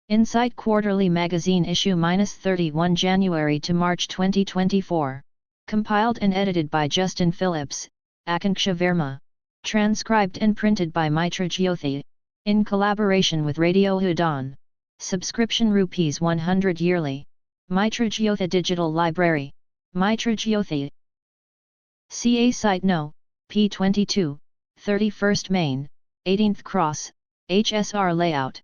Insight Quarterly Magazine Issue -31 January to March 2024. Compiled and edited by Justin Phillips, Akanksha Verma. Transcribed and printed by Mitra Jyothi, in collaboration with Radio Udon. Subscription ₹100 yearly. Mitra Jyothi Digital Library. Mitra Jyothi. CA Site No. P22, 31st Main, 18th Cross, HSR Layout.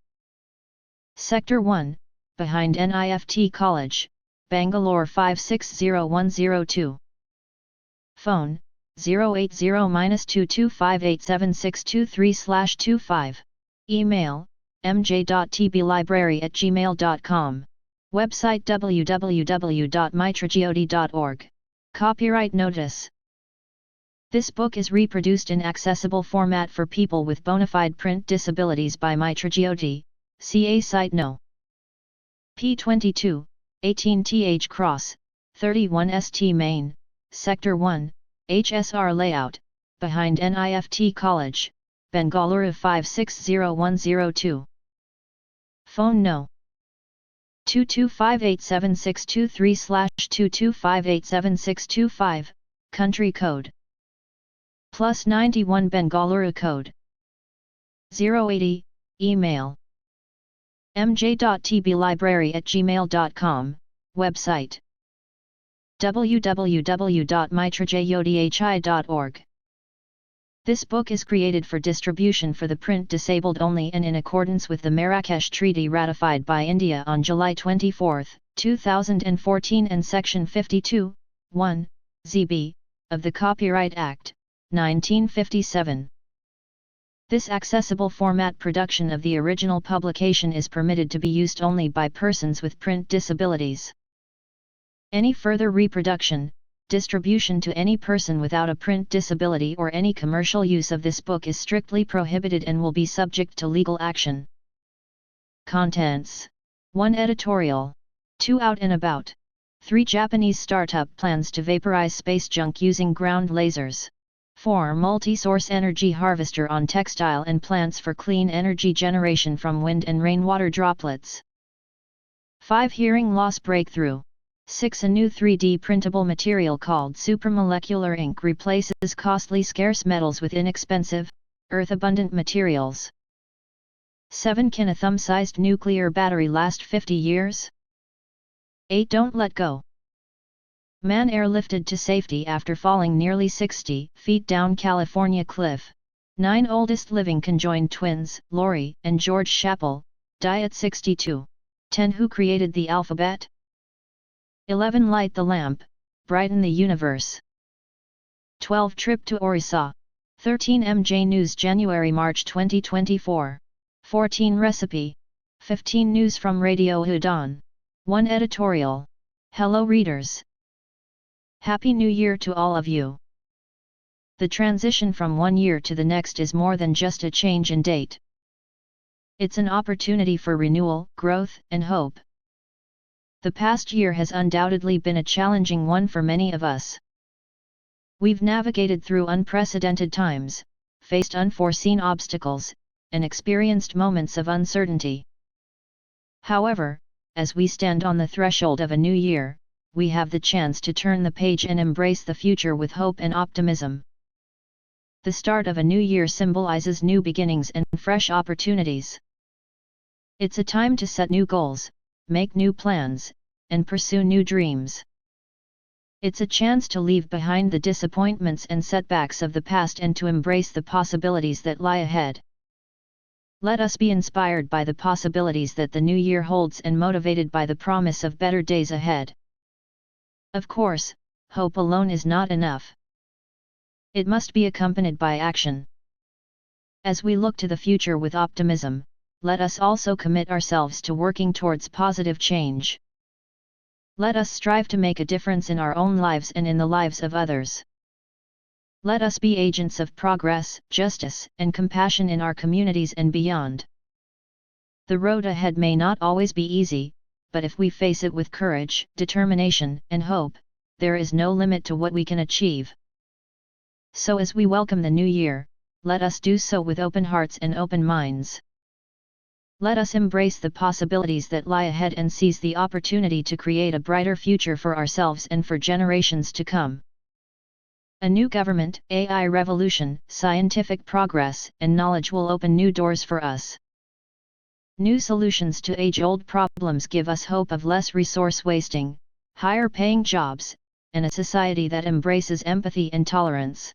Sector 1, behind NIFT College, Bangalore 560102. Phone, 080-22587623/25. Email, mj.tblibrary@gmail.com. Website www.mitrajyothi.org. Copyright Notice. This book is reproduced in accessible format for people with bona fide print disabilities by Mitra Jyothi, CA Site No. P22, 18th Cross, 31st Main, Sector 1, HSR Layout, behind NIFT College, Bengaluru 560102. Phone No. 22587623/22587625, Country Code +91 Bengaluru Code 080, Email mj.tblibrary@gmail.com, Website www.mitrajyothi.org. This book is created for distribution for the print disabled only and in accordance with the Marrakesh Treaty ratified by India on July 24, 2014 and Section 52, 1, ZB, of the Copyright Act, 1957. This accessible format production of the original publication is permitted to be used only by persons with print disabilities. Any further reproduction, distribution to any person without a print disability or any commercial use of this book is strictly prohibited and will be subject to legal action. Contents: 1 editorial. 2 out and about. 3 Japanese startup plans to vaporize space junk using ground lasers. 4 multi-source energy harvester on textile and plants for clean energy generation from wind and rainwater droplets. 5 hearing loss breakthrough. 6 A new 3D printable material called supramolecular ink replaces costly scarce metals with inexpensive, earth-abundant materials. 7 Can a thumb-sized nuclear battery last 50 years? 8 Don't let go. Man airlifted to safety after falling nearly 60 feet down California cliff. 9 Oldest living conjoined twins, Lori and George Chappell, die at 62. 10 Who created the alphabet? 11 Light the lamp, brighten the universe. 12 Trip to Orissa. 13 MJ News January-March 2024. 14 Recipe. 15 News from Radio Udon. 1 Editorial. Hello readers. Happy New Year to all of you. The transition from one year to the next is more than just a change in date. It's an opportunity for renewal, growth, and hope. The past year has undoubtedly been a challenging one for many of us. We've navigated through unprecedented times, faced unforeseen obstacles, and experienced moments of uncertainty. However, as we stand on the threshold of a new year, we have the chance to turn the page and embrace the future with hope and optimism. The start of a new year symbolizes new beginnings and fresh opportunities. It's a time to set new goals, make new plans, and pursue new dreams. It's a chance to leave behind the disappointments and setbacks of the past and to embrace the possibilities that lie ahead. Let us be inspired by the possibilities that the new year holds and motivated by the promise of better days ahead. Of course, hope alone is not enough. It must be accompanied by action. As we look to the future with optimism, let us also commit ourselves to working towards positive change. Let us strive to make a difference in our own lives and in the lives of others. Let us be agents of progress, justice, and compassion in our communities and beyond. The road ahead may not always be easy, but if we face it with courage, determination, and hope, there is no limit to what we can achieve. So as we welcome the new year, let us do so with open hearts and open minds. Let us embrace the possibilities that lie ahead and seize the opportunity to create a brighter future for ourselves and for generations to come. A new government, AI revolution, scientific progress, and knowledge will open new doors for us. New solutions to age-old problems give us hope of less resource wasting, higher paying jobs, and a society that embraces empathy and tolerance.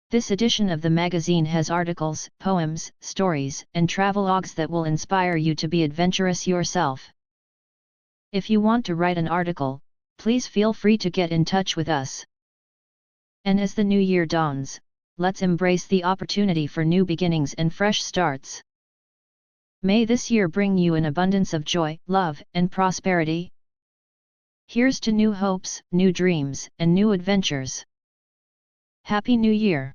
This edition of the magazine has articles, poems, stories, and travelogues that will inspire you to be adventurous yourself. If you want to write an article, please feel free to get in touch with us. And as the new year dawns, let's embrace the opportunity for new beginnings and fresh starts. May this year bring you an abundance of joy, love, and prosperity. Here's to new hopes, new dreams, and new adventures. Happy New Year!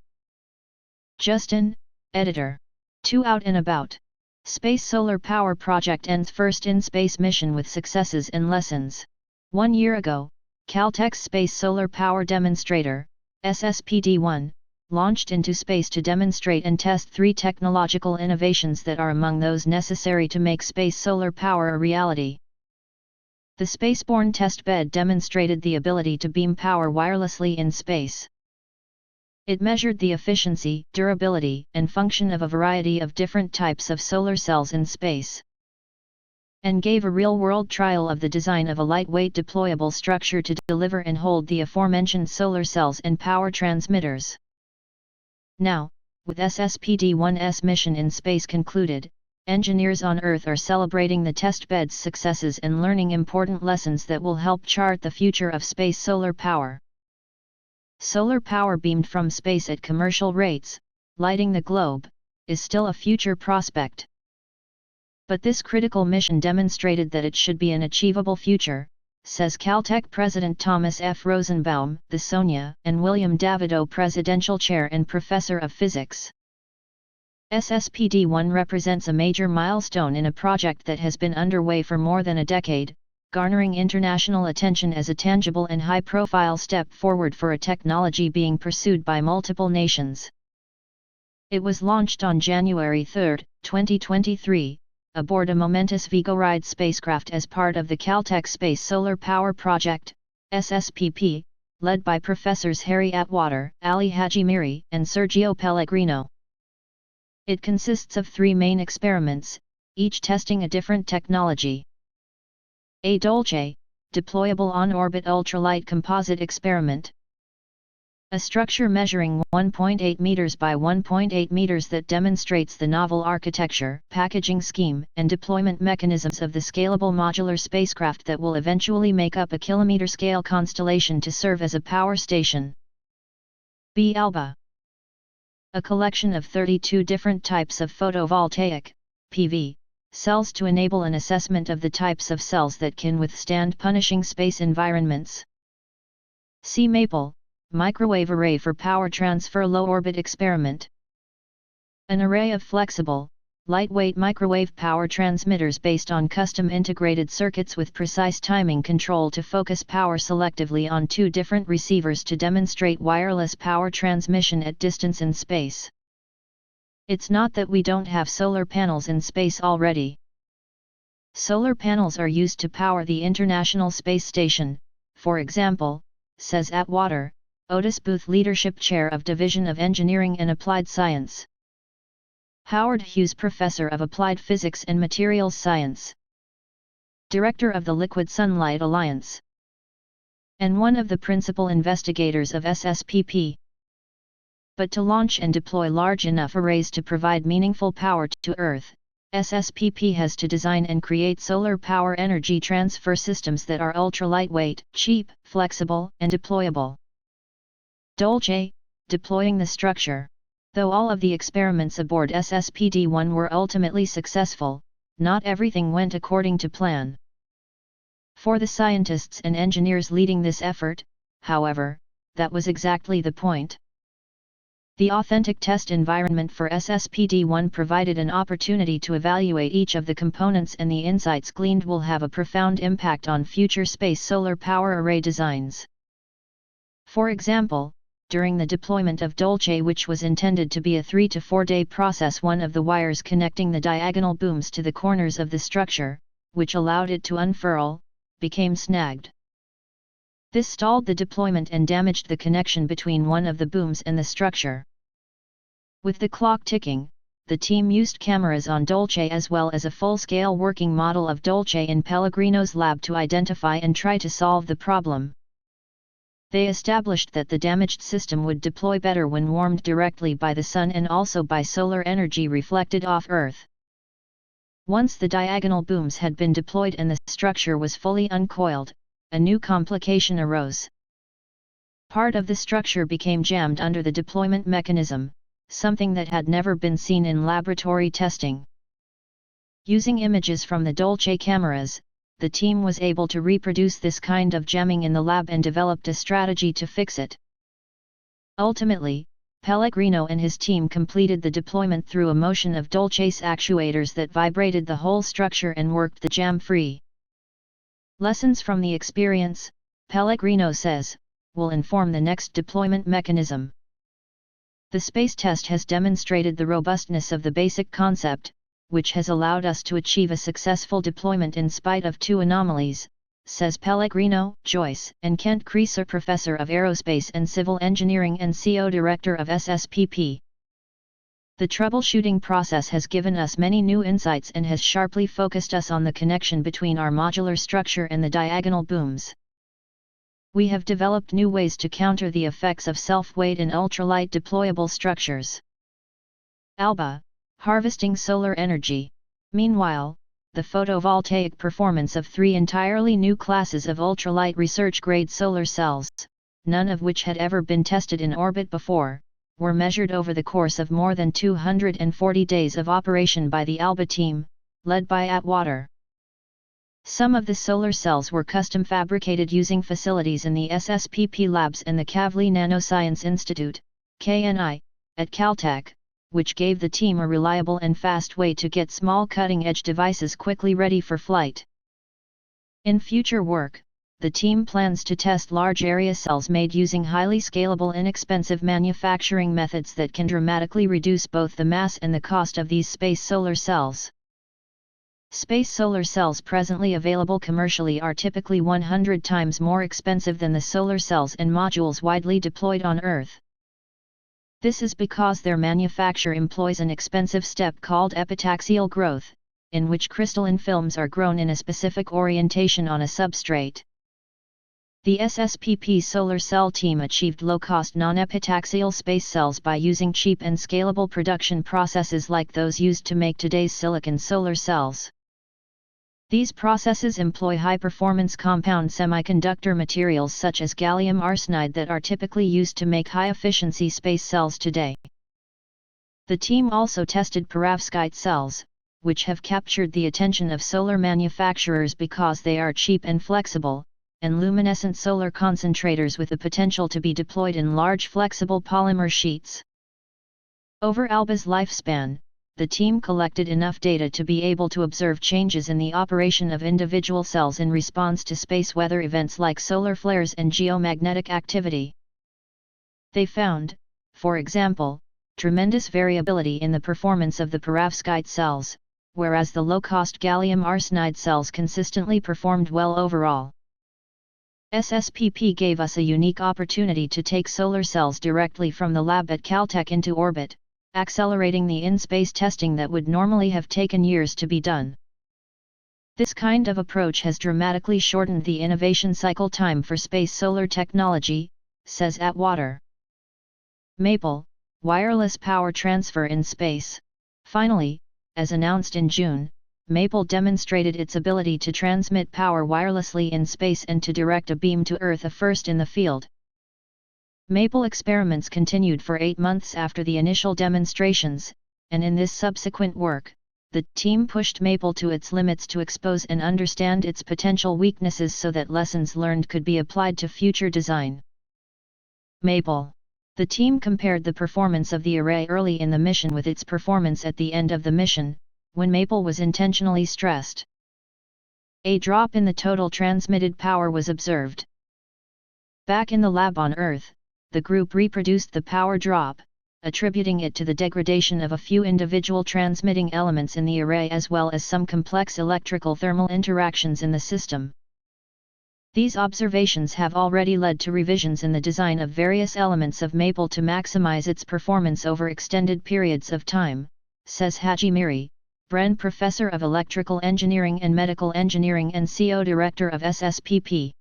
Justin, Editor. 2 Out and About. Space Solar Power Project ends first in-space mission with successes and lessons. 1 year ago, Caltech's Space Solar Power Demonstrator, SSPD-1, launched into space to demonstrate and test 3 technological innovations that are among those necessary to make space solar power a reality. The spaceborne testbed demonstrated the ability to beam power wirelessly in space. It measured the efficiency, durability, and function of a variety of different types of solar cells in space, and gave a real-world trial of the design of a lightweight deployable structure to deliver and hold the aforementioned solar cells and power transmitters. Now, with SSPD-1's mission in space concluded, engineers on Earth are celebrating the testbed's successes and learning important lessons that will help chart the future of space solar power. Solar power beamed from space at commercial rates, lighting the globe, is still a future prospect. But this critical mission demonstrated that it should be an achievable future, says Caltech President Thomas F. Rosenbaum, the Sonia and William Davidow Presidential Chair and Professor of Physics. SSPD-1 represents a major milestone in a project that has been underway for more than a decade, garnering international attention as a tangible and high-profile step forward for a technology being pursued by multiple nations. It was launched on January 3, 2023, aboard a momentous Vigoride spacecraft as part of the Caltech Space Solar Power Project, SSPP, led by Professors Harry Atwater, Ali Hajimiri, and Sergio Pellegrino. It consists of 3 main experiments, each testing a different technology. A Dolce, deployable on-orbit ultralight composite experiment. A structure measuring 1.8 meters by 1.8 meters that demonstrates the novel architecture, packaging scheme, and deployment mechanisms of the scalable modular spacecraft that will eventually make up a kilometer-scale constellation to serve as a power station. B. Alba. A collection of 32 different types of photovoltaic, PV, cells to enable an assessment of the types of cells that can withstand punishing space environments. C. Maple, microwave array for power transfer low-orbit experiment. An array of flexible, lightweight microwave power transmitters based on custom integrated circuits with precise timing control to focus power selectively on 2 different receivers to demonstrate wireless power transmission at distance in space. It's not that we don't have solar panels in space already. Solar panels are used to power the International Space Station, for example, says Atwater, Otis Booth Leadership Chair of Division of Engineering and Applied Science. Howard Hughes Professor of Applied Physics and Materials Science. Director of the Liquid Sunlight Alliance. And one of the principal investigators of SSPP. But to launch and deploy large enough arrays to provide meaningful power to Earth, SSPP has to design and create solar power energy transfer systems that are ultra-lightweight, cheap, flexible, and deployable. Dolce, deploying the structure. Though all of the experiments aboard SSPD-1 were ultimately successful, not everything went according to plan. For the scientists and engineers leading this effort, however, that was exactly the point. The authentic test environment for SSPD-1 provided an opportunity to evaluate each of the components, and the insights gleaned will have a profound impact on future space solar power array designs. For example, during the deployment of Dolce, which was intended to be a 3 to 4 day process, one of the wires connecting the diagonal booms to the corners of the structure, which allowed it to unfurl, became snagged. This stalled the deployment and damaged the connection between one of the booms and the structure. With the clock ticking, the team used cameras on Dolce as well as a full-scale working model of Dolce in Pellegrino's lab to identify and try to solve the problem. They established that the damaged system would deploy better when warmed directly by the sun and also by solar energy reflected off Earth. Once the diagonal booms had been deployed and the structure was fully uncoiled, a new complication arose. Part of the structure became jammed under the deployment mechanism, something that had never been seen in laboratory testing. Using images from the Dolce cameras, the team was able to reproduce this kind of jamming in the lab and developed a strategy to fix it. Ultimately, Pellegrino and his team completed the deployment through a motion of Dolce's actuators that vibrated the whole structure and worked the jam free. Lessons from the experience, Pellegrino says, will inform the next deployment mechanism. The space test has demonstrated the robustness of the basic concept, which has allowed us to achieve a successful deployment in spite of 2 anomalies, says Pellegrino. Joyce and Kent Creaser, Professor of Aerospace and Civil Engineering and CO Director of SSPP. The troubleshooting process has given us many new insights and has sharply focused us on the connection between our modular structure and the diagonal booms. We have developed new ways to counter the effects of self-weight in ultralight deployable structures. ALBA, harvesting solar energy. Meanwhile, the photovoltaic performance of 3 entirely new classes of ultralight research-grade solar cells, none of which had ever been tested in orbit before, were measured over the course of more than 240 days of operation by the ALBA team, led by Atwater. Some of the solar cells were custom fabricated using facilities in the SSPP labs and the Kavli Nanoscience Institute, KNI, at Caltech, which gave the team a reliable and fast way to get small cutting-edge devices quickly ready for flight. In future work, the team plans to test large area cells made using highly scalable, inexpensive manufacturing methods that can dramatically reduce both the mass and the cost of these space solar cells. Space solar cells presently available commercially are typically 100 times more expensive than the solar cells and modules widely deployed on Earth. This is because their manufacture employs an expensive step called epitaxial growth, in which crystalline films are grown in a specific orientation on a substrate. The SSPP solar cell team achieved low-cost non-epitaxial space cells by using cheap and scalable production processes like those used to make today's silicon solar cells. These processes employ high-performance compound semiconductor materials such as gallium arsenide that are typically used to make high-efficiency space cells today. The team also tested perovskite cells, which have captured the attention of solar manufacturers because they are cheap and flexible, and luminescent solar concentrators with the potential to be deployed in large flexible polymer sheets. Over ALBA's lifespan, the team collected enough data to be able to observe changes in the operation of individual cells in response to space weather events like solar flares and geomagnetic activity. They found, for example, tremendous variability in the performance of the perovskite cells, whereas the low-cost gallium arsenide cells consistently performed well overall. SSPP gave us a unique opportunity to take solar cells directly from the lab at Caltech into orbit, accelerating the in-space testing that would normally have taken years to be done. This kind of approach has dramatically shortened the innovation cycle time for space solar technology, says Atwater. Maple, wireless power transfer in space. Finally, as announced in June, Maple demonstrated its ability to transmit power wirelessly in space and to direct a beam to Earth, a first in the field. Maple experiments continued for 8 months after the initial demonstrations, and in this subsequent work, the team pushed Maple to its limits to expose and understand its potential weaknesses so that lessons learned could be applied to future design. Maple. The team compared the performance of the array early in the mission with its performance at the end of the mission, when Maple was intentionally stressed. A drop in the total transmitted power was observed. Back in the lab on Earth, the group reproduced the power drop, attributing it to the degradation of a few individual transmitting elements in the array as well as some complex electrical thermal interactions in the system. These observations have already led to revisions in the design of various elements of Maple to maximize its performance over extended periods of time, says Haji Miri, Bren Professor of Electrical Engineering and Medical Engineering and CO Director of SSPP.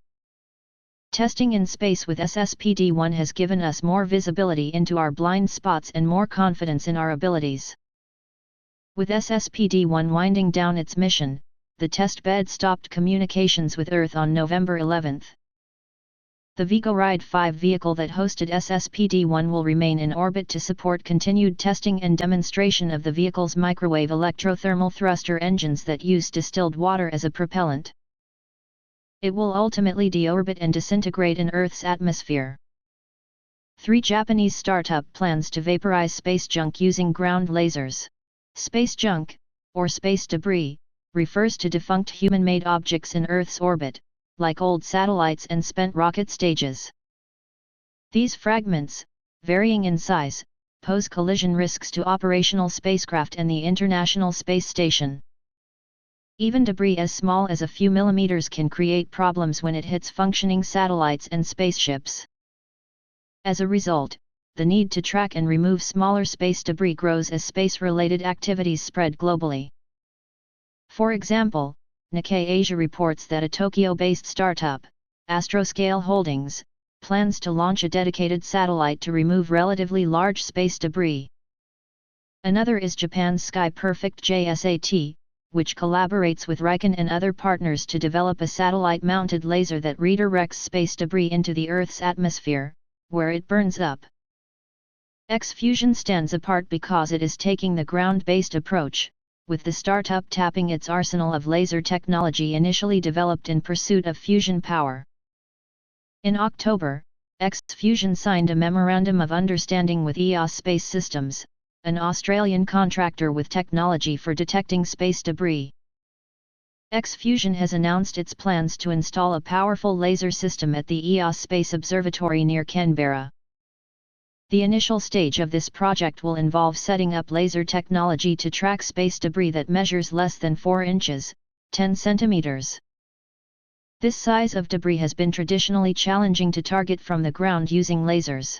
Testing in space with SSPD-1 has given us more visibility into our blind spots and more confidence in our abilities. With SSPD-1 winding down its mission, the test bed stopped communications with Earth on November 11. The Vigoride 5 vehicle that hosted SSPD-1 will remain in orbit to support continued testing and demonstration of the vehicle's microwave electrothermal thruster engines that use distilled water as a propellant. It will ultimately deorbit and disintegrate in Earth's atmosphere. 3 Japanese startup plans to vaporize space junk using ground lasers. Space junk, or space debris, refers to defunct human-made objects in Earth's orbit, like old satellites and spent rocket stages. These fragments, varying in size, pose collision risks to operational spacecraft and the International Space Station. Even debris as small as a few millimeters can create problems when it hits functioning satellites and spaceships. As a result, the need to track and remove smaller space debris grows as space-related activities spread globally. For example, Nikkei Asia reports that a Tokyo-based startup, Astroscale Holdings, plans to launch a dedicated satellite to remove relatively large space debris. Another is Japan's Sky Perfect JSAT, which collaborates with Riken and other partners to develop a satellite-mounted laser that redirects space debris into the Earth's atmosphere, where it burns up. X-Fusion stands apart because it is taking the ground-based approach, with the startup tapping its arsenal of laser technology initially developed in pursuit of fusion power. In October, X-Fusion signed a Memorandum of Understanding with EOS Space Systems, an Australian contractor with technology for detecting space debris. X-Fusion has announced its plans to install a powerful laser system at the EOS Space Observatory near Canberra. The initial stage of this project will involve setting up laser technology to track space debris that measures less than 4 inches, 10 centimeters. This size of debris has been traditionally challenging to target from the ground using lasers.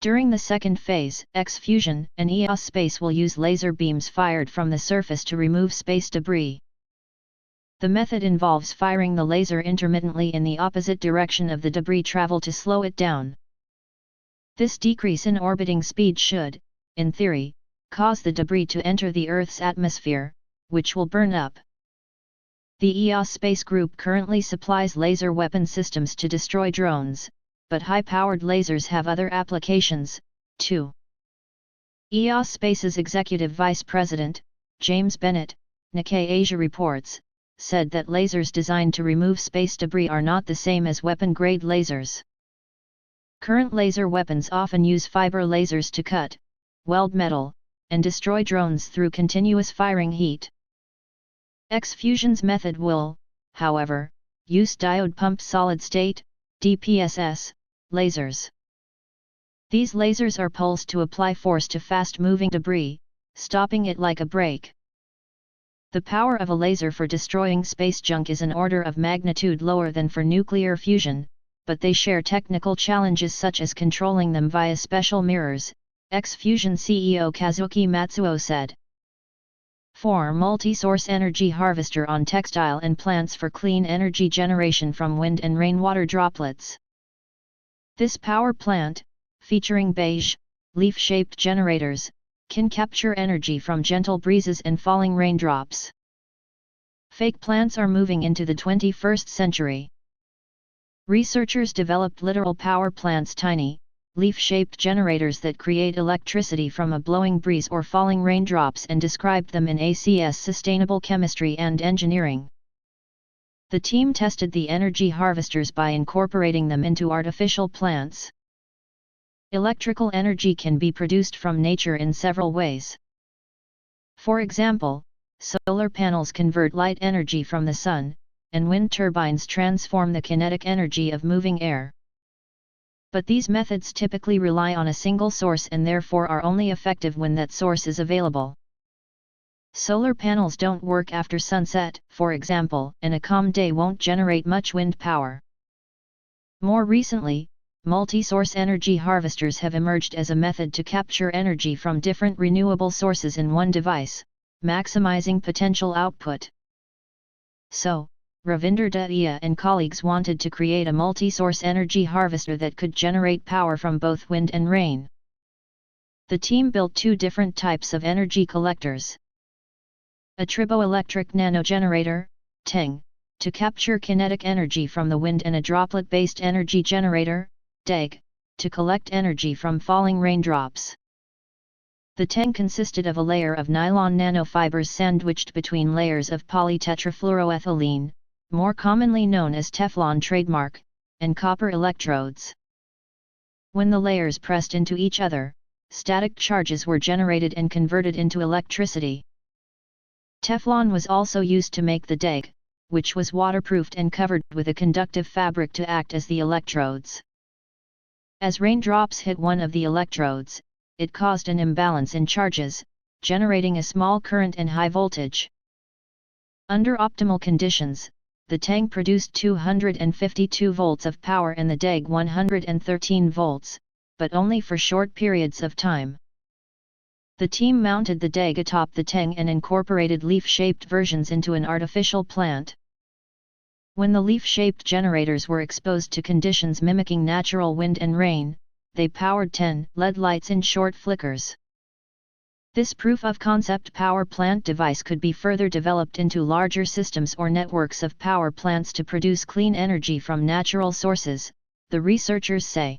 During the second phase, X-Fusion and EOS Space will use laser beams fired from the surface to remove space debris. The method involves firing the laser intermittently in the opposite direction of the debris travel to slow it down. This decrease in orbiting speed should, in theory, cause the debris to enter the Earth's atmosphere, which will burn up. The EOS Space Group currently supplies laser weapon systems to destroy drones, but high-powered lasers have other applications, too. EOS Space's Executive Vice President, James Bennett, Nikkei Asia reports, said that lasers designed to remove space debris are not the same as weapon-grade lasers. Current laser weapons often use fiber lasers to cut, weld metal, and destroy drones through continuous firing heat. X-Fusion's method will, however, use diode-pumped solid-state, DPSS, lasers. These lasers are pulsed to apply force to fast-moving debris, stopping it like a brake. The power of a laser for destroying space junk is an order of magnitude lower than for nuclear fusion, but they share technical challenges such as controlling them via special mirrors, X-Fusion CEO Kazuki Matsuo said. 4. Multi-source energy harvester on textile and plants for clean energy generation from wind and rainwater droplets. This power plant, featuring beige, leaf-shaped generators, can capture energy from gentle breezes and falling raindrops. Fake plants are moving into the 21st century. Researchers developed literal power plants, tiny, leaf-shaped generators that create electricity from a blowing breeze or falling raindrops, and described them in ACS Sustainable Chemistry and Engineering. The team tested the energy harvesters by incorporating them into artificial plants. Electrical energy can be produced from nature in several ways. For example, solar panels convert light energy from the sun, and wind turbines transform the kinetic energy of moving air. But these methods typically rely on a single source and therefore are only effective when that source is available. Solar panels don't work after sunset, for example, and a calm day won't generate much wind power. More recently, multi-source energy harvesters have emerged as a method to capture energy from different renewable sources in one device, maximizing potential output. So, Ravinder Dahiya and colleagues wanted to create a multi-source energy harvester that could generate power from both wind and rain. The team built two different types of energy collectors. A triboelectric nanogenerator, TENG, to capture kinetic energy from the wind, and a droplet-based energy generator, DEG, to collect energy from falling raindrops. The TENG consisted of a layer of nylon nanofibers sandwiched between layers of polytetrafluoroethylene, more commonly known as Teflon trademark, and copper electrodes. When the layers pressed into each other, static charges were generated and converted into electricity. Teflon was also used to make the DEG, which was waterproofed and covered with a conductive fabric to act as the electrodes. As raindrops hit one of the electrodes, it caused an imbalance in charges, generating a small current and high voltage. Under optimal conditions, the TENG produced 252 volts of power and the DEG 113 volts, but only for short periods of time. The team mounted the DEG atop the TENG and incorporated leaf-shaped versions into an artificial plant. When the leaf-shaped generators were exposed to conditions mimicking natural wind and rain, they powered 10 LED lights in short flickers. This proof-of-concept power plant device could be further developed into larger systems or networks of power plants to produce clean energy from natural sources, the researchers say.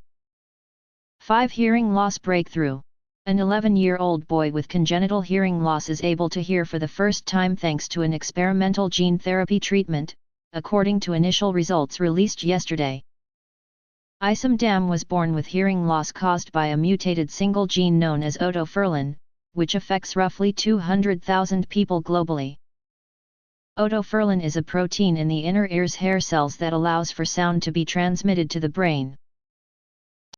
5 Hearing loss breakthrough. An 11-year-old boy with congenital hearing loss is able to hear for the first time thanks to an experimental gene therapy treatment, according to initial results released yesterday. Isam Dam was born with hearing loss caused by a mutated single gene known as otoferlin, which affects roughly 200,000 people globally. Otoferlin is a protein in the inner ear's hair cells that allows for sound to be transmitted to the brain.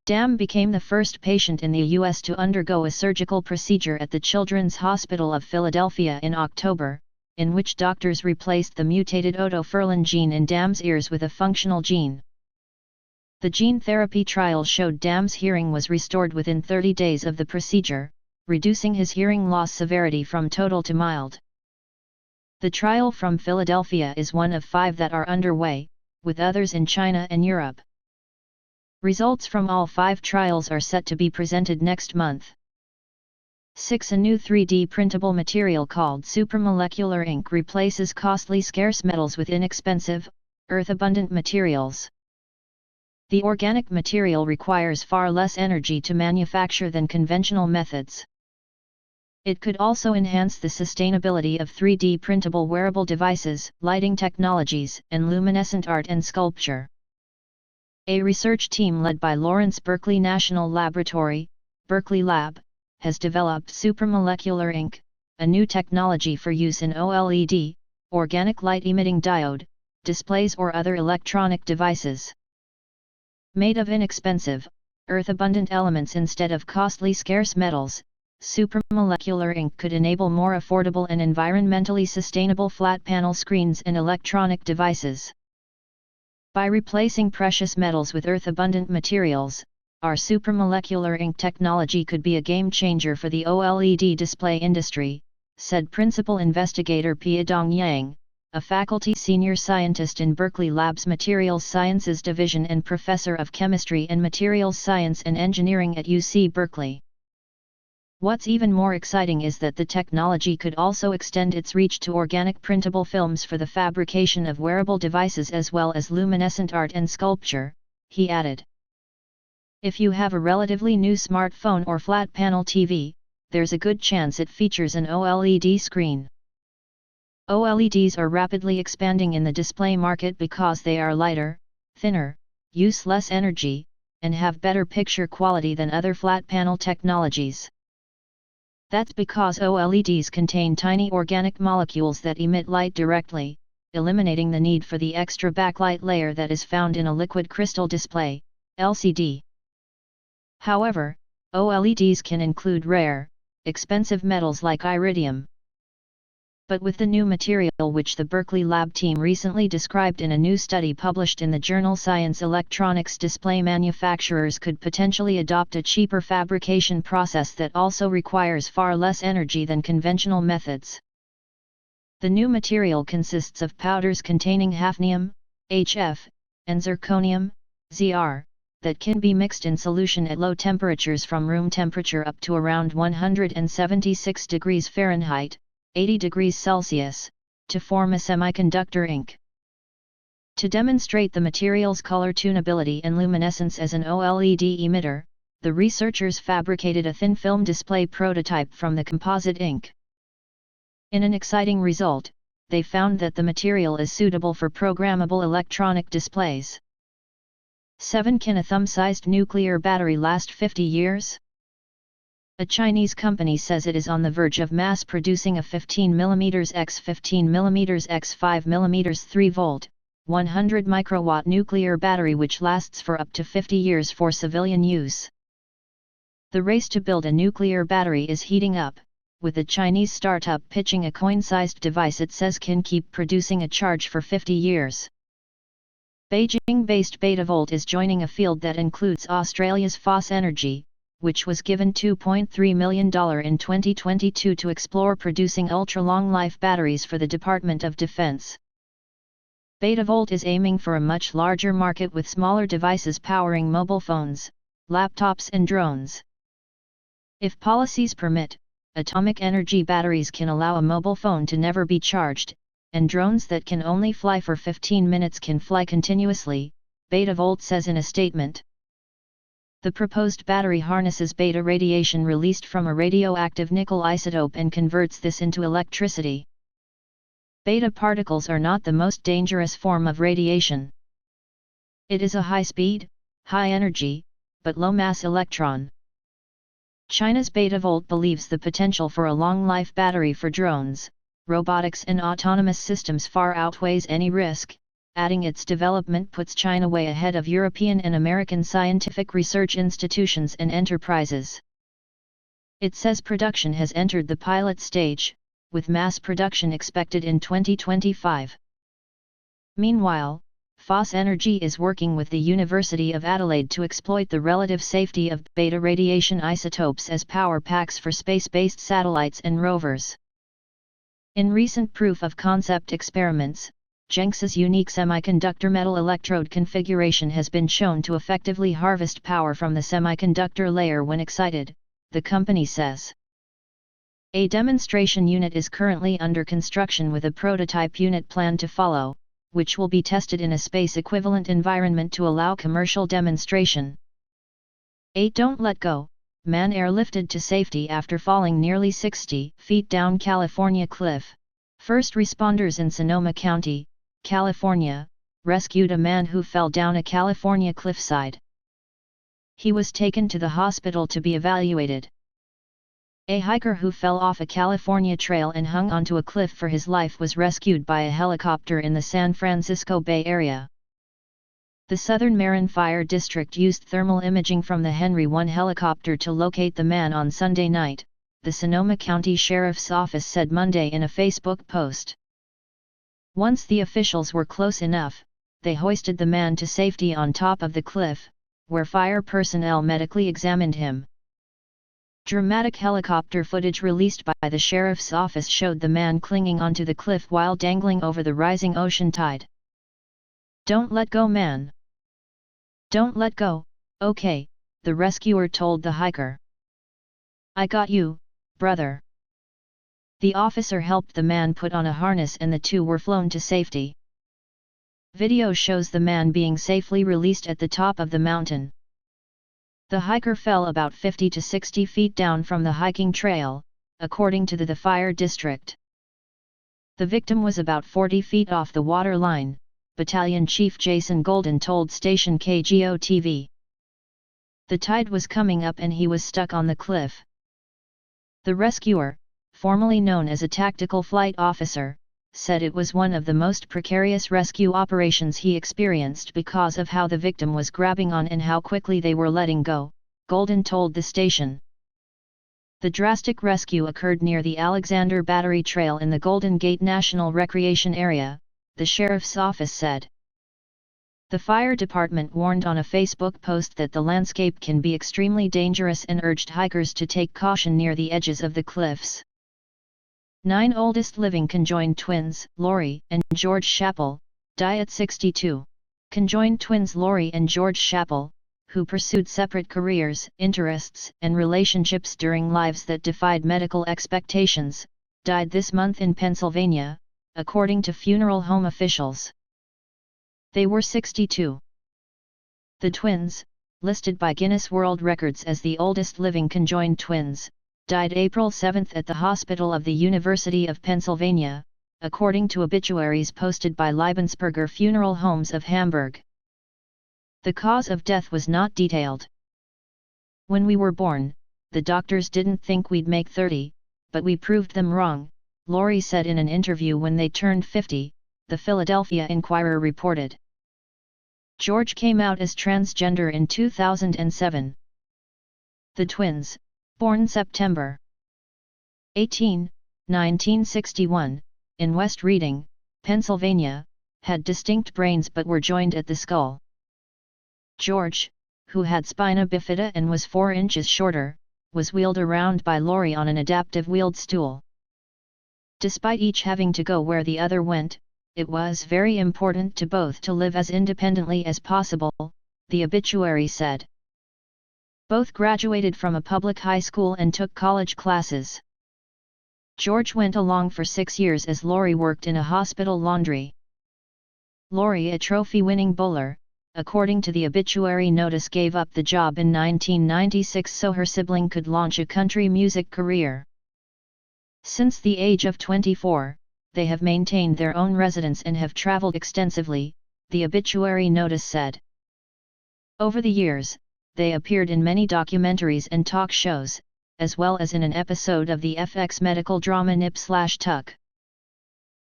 Dam became the first patient in the U.S. to undergo a surgical procedure at the Children's Hospital of Philadelphia in October, in which doctors replaced the mutated otoferlin gene in Dam's ears with a functional gene. The gene therapy trial showed Dam's hearing was restored within 30 days of the procedure, reducing his hearing loss severity from total to mild. The trial from Philadelphia is one of 5 that are underway, with others in China and Europe. Results from all 5 trials are set to be presented next month. 6 A new 3D printable material called supramolecular ink replaces costly scarce metals with inexpensive, earth-abundant materials. The organic material requires far less energy to manufacture than conventional methods. It could also enhance the sustainability of 3D printable wearable devices, lighting technologies, and luminescent art and sculpture. A research team led by Lawrence Berkeley National Laboratory, Berkeley Lab, has developed supramolecular ink, a new technology for use in OLED, organic light-emitting diode, displays or other electronic devices. Made of inexpensive, earth-abundant elements instead of costly scarce metals, supramolecular ink could enable more affordable and environmentally sustainable flat panel screens and electronic devices. By replacing precious metals with earth-abundant materials, our supramolecular ink technology could be a game-changer for the OLED display industry, said Principal Investigator Piedong Yang, a faculty senior scientist in Berkeley Lab's Materials Sciences Division and Professor of Chemistry and Materials Science and Engineering at UC Berkeley. What's even more exciting is that the technology could also extend its reach to organic printable films for the fabrication of wearable devices as well as luminescent art and sculpture, he added. If you have a relatively new smartphone or flat panel TV, there's a good chance it features an OLED screen. OLEDs are rapidly expanding in the display market because they are lighter, thinner, use less energy, and have better picture quality than other flat panel technologies. That's because OLEDs contain tiny organic molecules that emit light directly, eliminating the need for the extra backlight layer that is found in a liquid crystal display, LCD. However, OLEDs can include rare, expensive metals like iridium. But with the new material, which the Berkeley lab team recently described in a new study published in the journal Science, electronics display manufacturers could potentially adopt a cheaper fabrication process that also requires far less energy than conventional methods. The new material consists of powders containing hafnium, HF, and zirconium, Zr, that can be mixed in solution at low temperatures from room temperature up to around 176 degrees Fahrenheit, 80 degrees Celsius, to form a semiconductor ink. To demonstrate the material's color tunability and luminescence as an OLED emitter, the researchers fabricated a thin film display prototype from the composite ink. In an exciting result, they found that the material is suitable for programmable electronic displays. 7 Can a thumb-sized nuclear battery last 50 years? A Chinese company says it is on the verge of mass-producing a 15 mm x 15 mm x 5 mm 3-volt, 100 microwatt nuclear battery which lasts for up to 50 years for civilian use. The race to build a nuclear battery is heating up, with the Chinese startup pitching a coin-sized device it says can keep producing a charge for 50 years. Beijing-based Betavolt is joining a field that includes Australia's Foss Energy, which was given $2.3 million in 2022 to explore producing ultra-long-life batteries for the Department of Defense. Betavolt is aiming for a much larger market with smaller devices powering mobile phones, laptops and drones. If policies permit, atomic energy batteries can allow a mobile phone to never be charged, and drones that can only fly for 15 minutes can fly continuously, Betavolt says in a statement. The proposed battery harnesses beta radiation released from a radioactive nickel isotope and converts this into electricity. Beta particles are not the most dangerous form of radiation. It is a high-speed, high-energy, but low-mass electron. China's Betavolt believes the potential for a long-life battery for drones, robotics and autonomous systems far outweighs any risk, adding its development puts China way ahead of European and American scientific research institutions and enterprises. It says production has entered the pilot stage, with mass production expected in 2025. Meanwhile, Foss Energy is working with the University of Adelaide to exploit the relative safety of beta radiation isotopes as power packs for space-based satellites and rovers. In recent proof-of-concept experiments, Jenks's unique semiconductor metal electrode configuration has been shown to effectively harvest power from the semiconductor layer when excited, the company says. A demonstration unit is currently under construction with a prototype unit planned to follow, which will be tested in a space-equivalent environment to allow commercial demonstration. 8 Don't let go. Man airlifted to safety after falling nearly 60 feet down California cliff. First responders in Sonoma County, California, rescued a man who fell down a California cliffside. He was taken to the hospital to be evaluated. A hiker who fell off a California trail and hung onto a cliff for his life was rescued by a helicopter in the San Francisco Bay Area. The Southern Marin Fire District used thermal imaging from the Henry 1 helicopter to locate the man on Sunday night, the Sonoma County Sheriff's Office said Monday in a Facebook post. Once the officials were close enough, they hoisted the man to safety on top of the cliff, where fire personnel medically examined him. Dramatic helicopter footage released by the sheriff's office showed the man clinging onto the cliff while dangling over the rising ocean tide. "Don't let go, man. Don't let go, okay," the rescuer told the hiker. "I got you, brother." The officer helped the man put on a harness and the two were flown to safety. Video shows the man being safely released at the top of the mountain. The hiker fell about 50 to 60 feet down from the hiking trail, according to the fire district. The victim was about 40 feet off the water line, Battalion Chief Jason Golden told station KGO-TV. The tide was coming up and he was stuck on the cliff. The rescuer, formerly known as a tactical flight officer, said it was one of the most precarious rescue operations he experienced because of how the victim was grabbing on and how quickly they were letting go. Golden told the station. The drastic rescue occurred near the Alexander Battery Trail in the Golden Gate National Recreation Area, the sheriff's office said. The fire department warned on a Facebook post that the landscape can be extremely dangerous and urged hikers to take caution near the edges of the cliffs. 9 oldest living conjoined twins, Lori and George Chappell, die at 62. Conjoined twins Lori and George Chappell, who pursued separate careers, interests, and relationships during lives that defied medical expectations, died this month in Pennsylvania, according to funeral home officials. They were 62. The twins, listed by Guinness World Records as the oldest living conjoined twins, died April 7 at the Hospital of the University of Pennsylvania, according to obituaries posted by Liebensberger Funeral Homes of Hamburg. The cause of death was not detailed. When we were born, the doctors didn't think we'd make 30, but we proved them wrong, Lori said in an interview when they turned 50, the Philadelphia Inquirer reported. George came out as transgender in 2007. The twins, born September 18, 1961, in West Reading, Pennsylvania, had distinct brains but were joined at the skull. George, who had spina bifida and was 4 inches shorter, was wheeled around by Lori on an adaptive wheeled stool. Despite each having to go where the other went, it was very important to both to live as independently as possible, the obituary said. Both graduated from a public high school and took college classes. George went along for 6 years as Lori worked in a hospital laundry. Lori, a trophy-winning bowler, according to the obituary notice, gave up the job in 1996 so her sibling could launch a country music career. Since the age of 24, they have maintained their own residence and have traveled extensively, the obituary notice said. Over the years, they appeared in many documentaries and talk shows, as well as in an episode of the FX medical drama Nip/Tuck.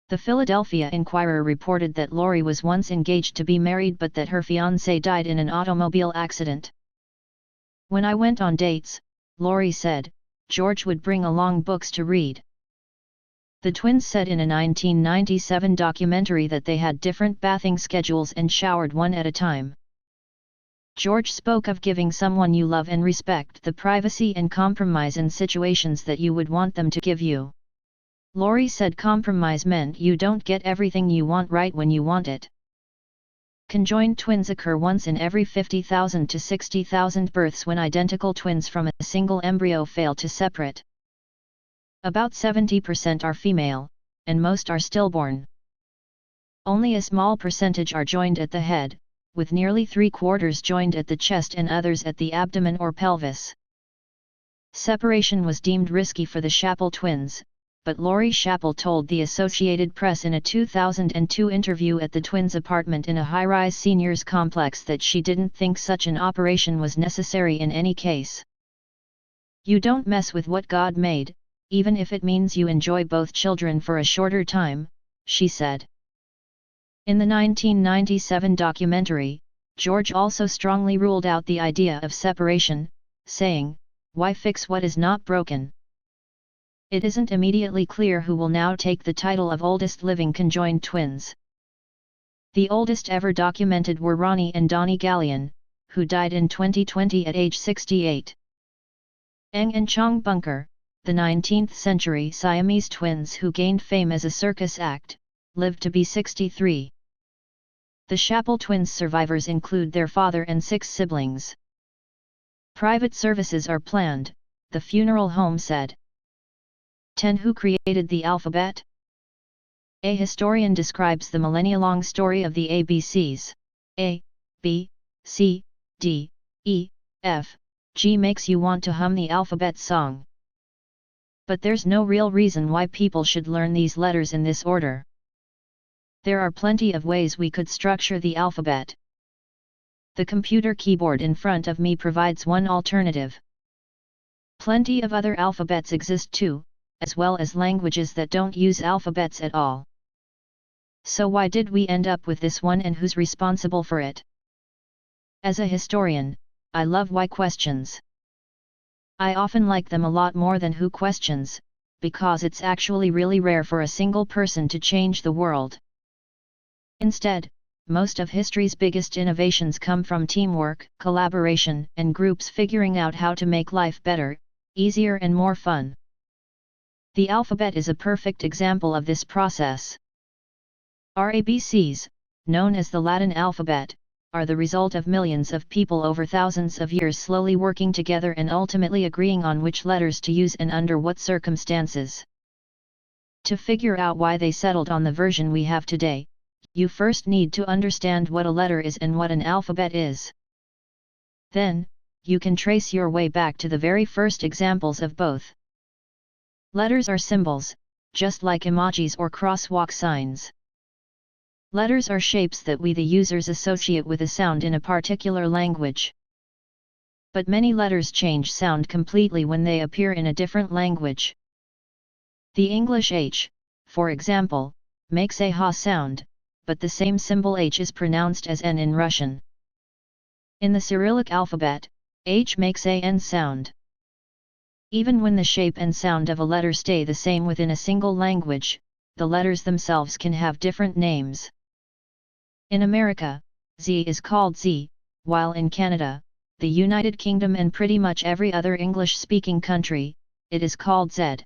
The Philadelphia Inquirer reported that Lori was once engaged to be married but that her fiancé died in an automobile accident. When I went on dates, Lori said, George would bring along books to read. The twins said in a 1997 documentary that they had different bathing schedules and showered one at a time. George spoke of giving someone you love and respect the privacy and compromise in situations that you would want them to give you. Lori said compromise meant you don't get everything you want right when you want it. Conjoined twins occur once in every 50,000 to 60,000 births when identical twins from a single embryo fail to separate. About 70% are female, and most are stillborn. Only a small percentage are joined at the head, with nearly 3/4 joined at the chest and others at the abdomen or pelvis. Separation was deemed risky for the Chappell twins, but Lori Chappell told the Associated Press in a 2002 interview at the twins' apartment in a high-rise seniors complex that she didn't think such an operation was necessary in any case. You don't mess with what God made, even if it means you enjoy both children for a shorter time, she said. In the 1997 documentary, George also strongly ruled out the idea of separation, saying, "Why fix what is not broken?" It isn't immediately clear who will now take the title of oldest living conjoined twins. The oldest ever documented were Ronnie and Donnie Gallion, who died in 2020 at age 68. Eng and Chong Bunker, the 19th-century Siamese twins who gained fame as a circus act, lived to be 63. The Chappell twins' survivors include their father and 6 siblings. Private services are planned, the funeral home said. 10 Who created the alphabet? A historian describes the millennia-long story of the ABCs. A, B, C, D, E, F, G makes you want to hum the alphabet song. But there's no real reason why people should learn these letters in this order. There are plenty of ways we could structure the alphabet. The computer keyboard in front of me provides one alternative. Plenty of other alphabets exist too, as well as languages that don't use alphabets at all. So why did we end up with this one and who's responsible for it? As a historian, I love why questions. I often like them a lot more than Who Questions, because it's actually really rare for a single person to change the world. Instead, most of history's biggest innovations come from teamwork, collaboration, and groups figuring out how to make life better, easier and more fun. The alphabet is a perfect example of this process. Our ABCs, known as the Latin alphabet, are the result of millions of people over thousands of years slowly working together and ultimately agreeing on which letters to use and under what circumstances. To figure out why they settled on the version we have today, you first need to understand what a letter is and what an alphabet is. Then, you can trace your way back to the very first examples of both. Letters are symbols, just like emojis or crosswalk signs. Letters are shapes that we the users associate with a sound in a particular language. But many letters change sound completely when they appear in a different language. The English H, for example, makes a ha sound, but the same symbol H is pronounced as N in Russian. In the Cyrillic alphabet, H makes a N sound. Even when the shape and sound of a letter stay the same within a single language, the letters themselves can have different names. In America, Z is called Z, while in Canada, the United Kingdom and pretty much every other English-speaking country, it is called Z.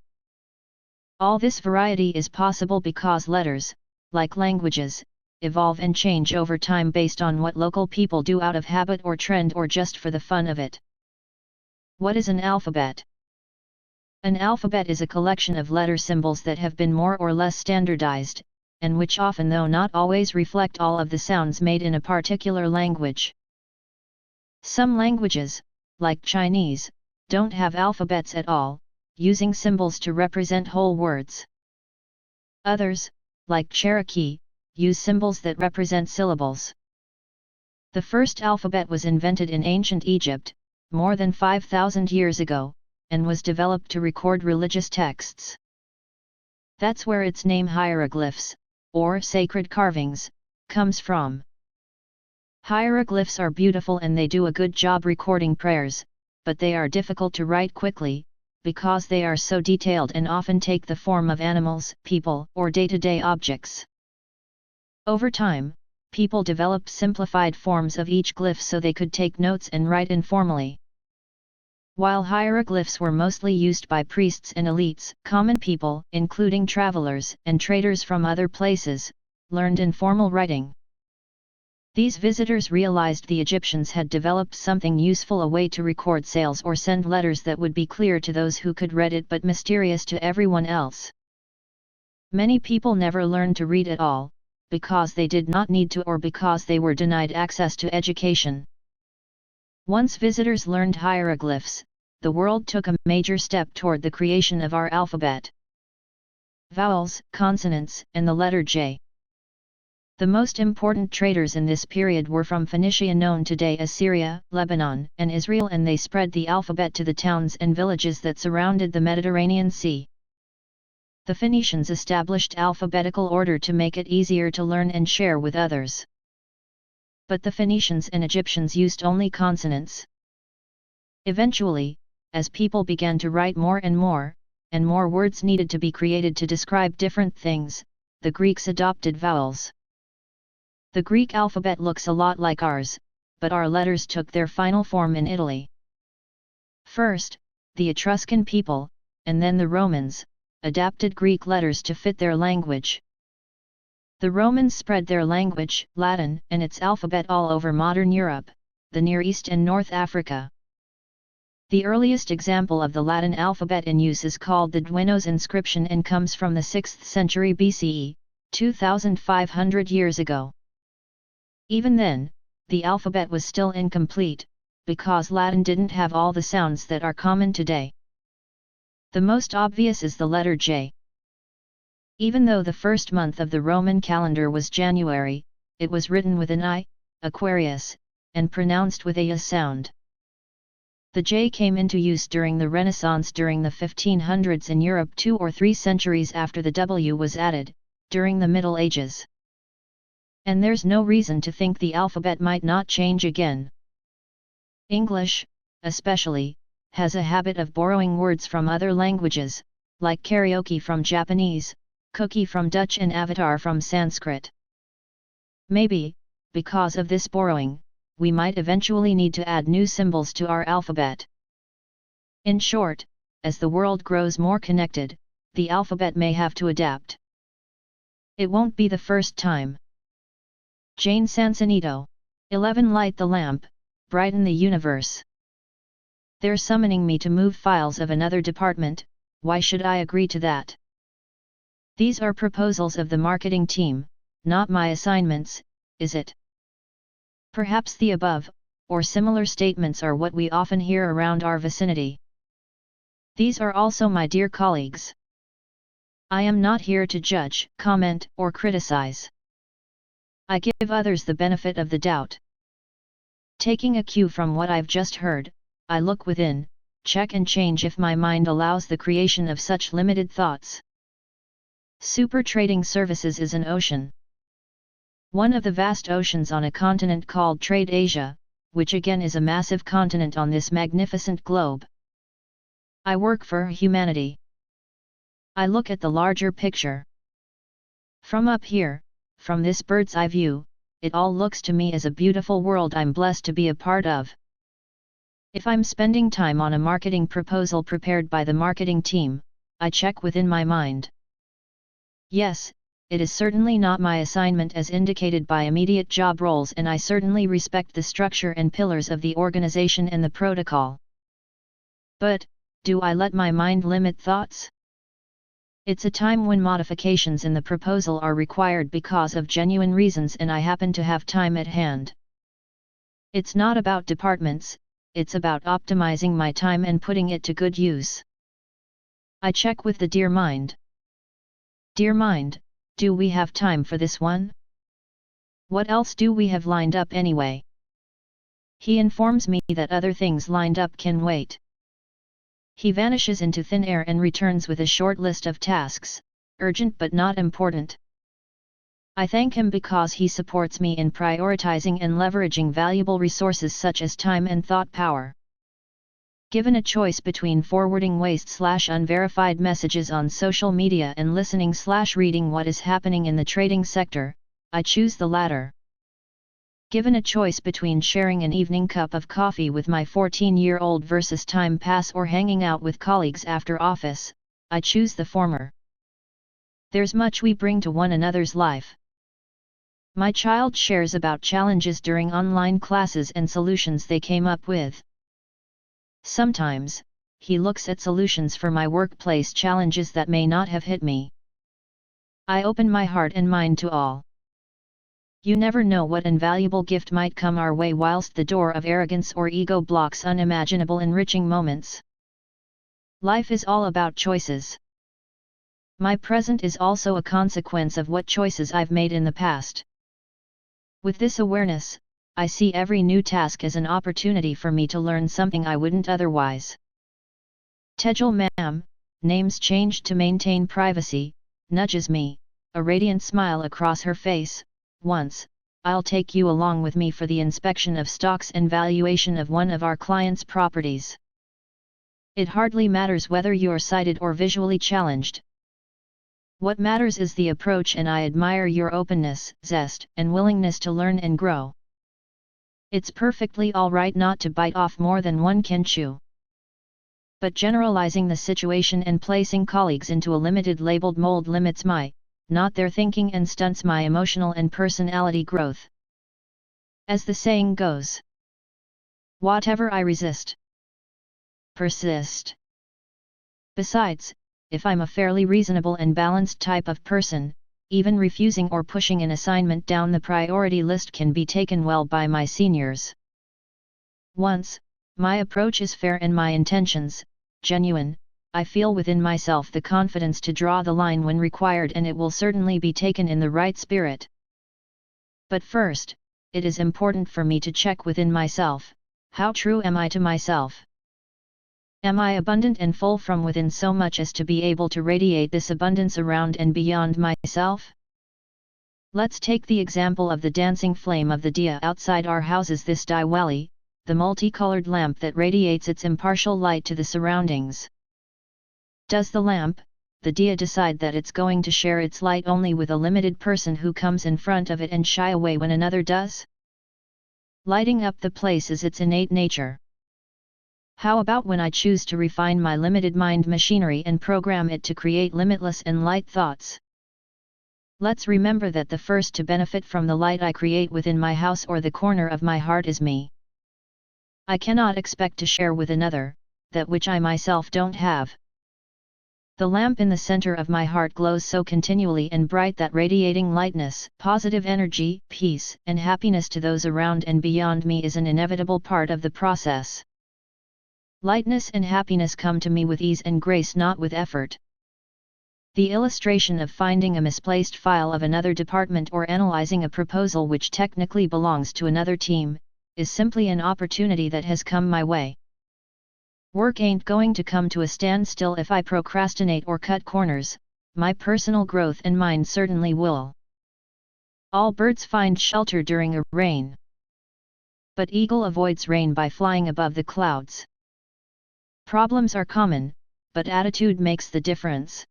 All this variety is possible because letters, like languages, evolve and change over time based on what local people do out of habit or trend or just for the fun of it. What is an alphabet? An alphabet is a collection of letter symbols that have been more or less standardized, and which often though not always reflect all of the sounds made in a particular language. Some languages, like Chinese, don't have alphabets at all, using symbols to represent whole words. Others, like Cherokee, use symbols that represent syllables. The first alphabet was invented in ancient Egypt, more than 5,000 years ago, and was developed to record religious texts. That's where its name hieroglyphs, or sacred carvings, comes from. Hieroglyphs are beautiful and they do a good job recording prayers, but they are difficult to write quickly, because they are so detailed and often take the form of animals, people, or day-to-day objects. Over time, people developed simplified forms of each glyph so they could take notes and write informally. While hieroglyphs were mostly used by priests and elites, common people, including travelers and traders from other places, learned informal writing. These visitors realized the Egyptians had developed something useful, a way to record sales or send letters that would be clear to those who could read it but mysterious to everyone else. Many people never learned to read at all, because they did not need to or because they were denied access to education. Once visitors learned hieroglyphs, the world took a major step toward the creation of our alphabet. Vowels, consonants, and the letter J. The most important traders in this period were from Phoenicia, known today as Syria, Lebanon, and Israel, and they spread the alphabet to the towns and villages that surrounded the Mediterranean Sea. The Phoenicians established alphabetical order to make it easier to learn and share with others. But the Phoenicians and Egyptians used only consonants. Eventually, as people began to write more and more words needed to be created to describe different things, the Greeks adopted vowels. The Greek alphabet looks a lot like ours, but our letters took their final form in Italy. First, the Etruscan people, and then the Romans, adapted Greek letters to fit their language. The Romans spread their language, Latin, and its alphabet all over modern Europe, the Near East and North Africa. The earliest example of the Latin alphabet in use is called the Duenos inscription and comes from the 6th century BCE, 2,500 years ago. Even then, the alphabet was still incomplete, because Latin didn't have all the sounds that are common today. The most obvious is the letter J. Even though the first month of the Roman calendar was January, it was written with an I, Aquarius, and pronounced with a Y sound. The J came into use during the Renaissance during the 1500s in Europe, 2 or 3 centuries after the W was added, during the Middle Ages. And there's no reason to think the alphabet might not change again. English, especially, has a habit of borrowing words from other languages, like karaoke from Japanese, cookie from Dutch and avatar from Sanskrit. Maybe, because of this borrowing, we might eventually need to add new symbols to our alphabet. In short, as the world grows more connected, the alphabet may have to adapt. It won't be the first time. Jane Sansonito. 11 Light the lamp, brighten the universe. They're summoning me to move files of another department, why should I agree to that? These are proposals of the marketing team, not my assignments, is it? Perhaps the above, or similar statements are what we often hear around our vicinity. These are also my dear colleagues. I am not here to judge, comment, or criticize. I give others the benefit of the doubt. Taking a cue from what I've just heard, I look within, check and change if my mind allows the creation of such limited thoughts. Super Trading Services is an ocean. One of the vast oceans on a continent called Trade Asia, which again is a massive continent on this magnificent globe. I work for humanity. I look at the larger picture. From up here, from this bird's eye view, it all looks to me as a beautiful world I'm blessed to be a part of. If I'm spending time on a marketing proposal prepared by the marketing team, I check within my mind. Yes, it is certainly not my assignment as indicated by immediate job roles, and I certainly respect the structure and pillars of the organization and the protocol. But, do I let my mind limit thoughts? It's a time when modifications in the proposal are required because of genuine reasons and I happen to have time at hand. It's not about departments, it's about optimizing my time and putting it to good use. I check with the dear mind. Dear mind, do we have time for this one? What else do we have lined up anyway? He informs me that other things lined up can wait. He vanishes into thin air and returns with a short list of tasks, urgent but not important. I thank him because he supports me in prioritizing and leveraging valuable resources such as time and thought power. Given a choice between forwarding waste/unverified messages on social media and listening/reading what is happening in the trading sector, I choose the latter. Given a choice between sharing an evening cup of coffee with my 14-year-old versus time pass or hanging out with colleagues after office, I choose the former. There's much we bring to one another's life. My child shares about challenges during online classes and solutions they came up with. Sometimes, he looks at solutions for my workplace challenges that may not have hit me. I open my heart and mind to all. You never know what invaluable gift might come our way whilst the door of arrogance or ego blocks unimaginable enriching moments. Life is all about choices. My present is also a consequence of what choices I've made in the past. With this awareness, I see every new task as an opportunity for me to learn something I wouldn't otherwise. Tejal ma'am, names changed to maintain privacy, nudges me, a radiant smile across her face. Once, I'll take you along with me for the inspection of stocks and valuation of one of our clients' properties. It hardly matters whether you're sighted or visually challenged. What matters is the approach, and I admire your openness, zest, and willingness to learn and grow. It's perfectly all right not to bite off more than one can chew. But generalizing the situation and placing colleagues into a limited labeled mold limits my, not their thinking, and stunts my emotional and personality growth. As the saying goes, whatever I resist, persist. Besides, if I'm a fairly reasonable and balanced type of person, even refusing or pushing an assignment down the priority list can be taken well by my seniors. Once, my approach is fair and my intentions, genuine, I feel within myself the confidence to draw the line when required, and it will certainly be taken in the right spirit. But first, it is important for me to check within myself, how true am I to myself? Am I abundant and full from within so much as to be able to radiate this abundance around and beyond myself? Let's take the example of the dancing flame of the diya outside our houses this Diwali, the multicolored lamp that radiates its impartial light to the surroundings. Does the lamp, the diya, decide that it's going to share its light only with a limited person who comes in front of it and shy away when another does? Lighting up the place is its innate nature. How about when I choose to refine my limited mind machinery and program it to create limitless and light thoughts? Let's remember that the first to benefit from the light I create within my house or the corner of my heart is me. I cannot expect to share with another that which I myself don't have. The lamp in the center of my heart glows so continually and bright that radiating lightness, positive energy, peace, and happiness to those around and beyond me is an inevitable part of the process. Lightness and happiness come to me with ease and grace, not with effort. The illustration of finding a misplaced file of another department or analyzing a proposal which technically belongs to another team, is simply an opportunity that has come my way. Work ain't going to come to a standstill if I procrastinate or cut corners, my personal growth and mine certainly will. All birds find shelter during a rain. But eagle avoids rain by flying above the clouds. Problems are common, but attitude makes the difference.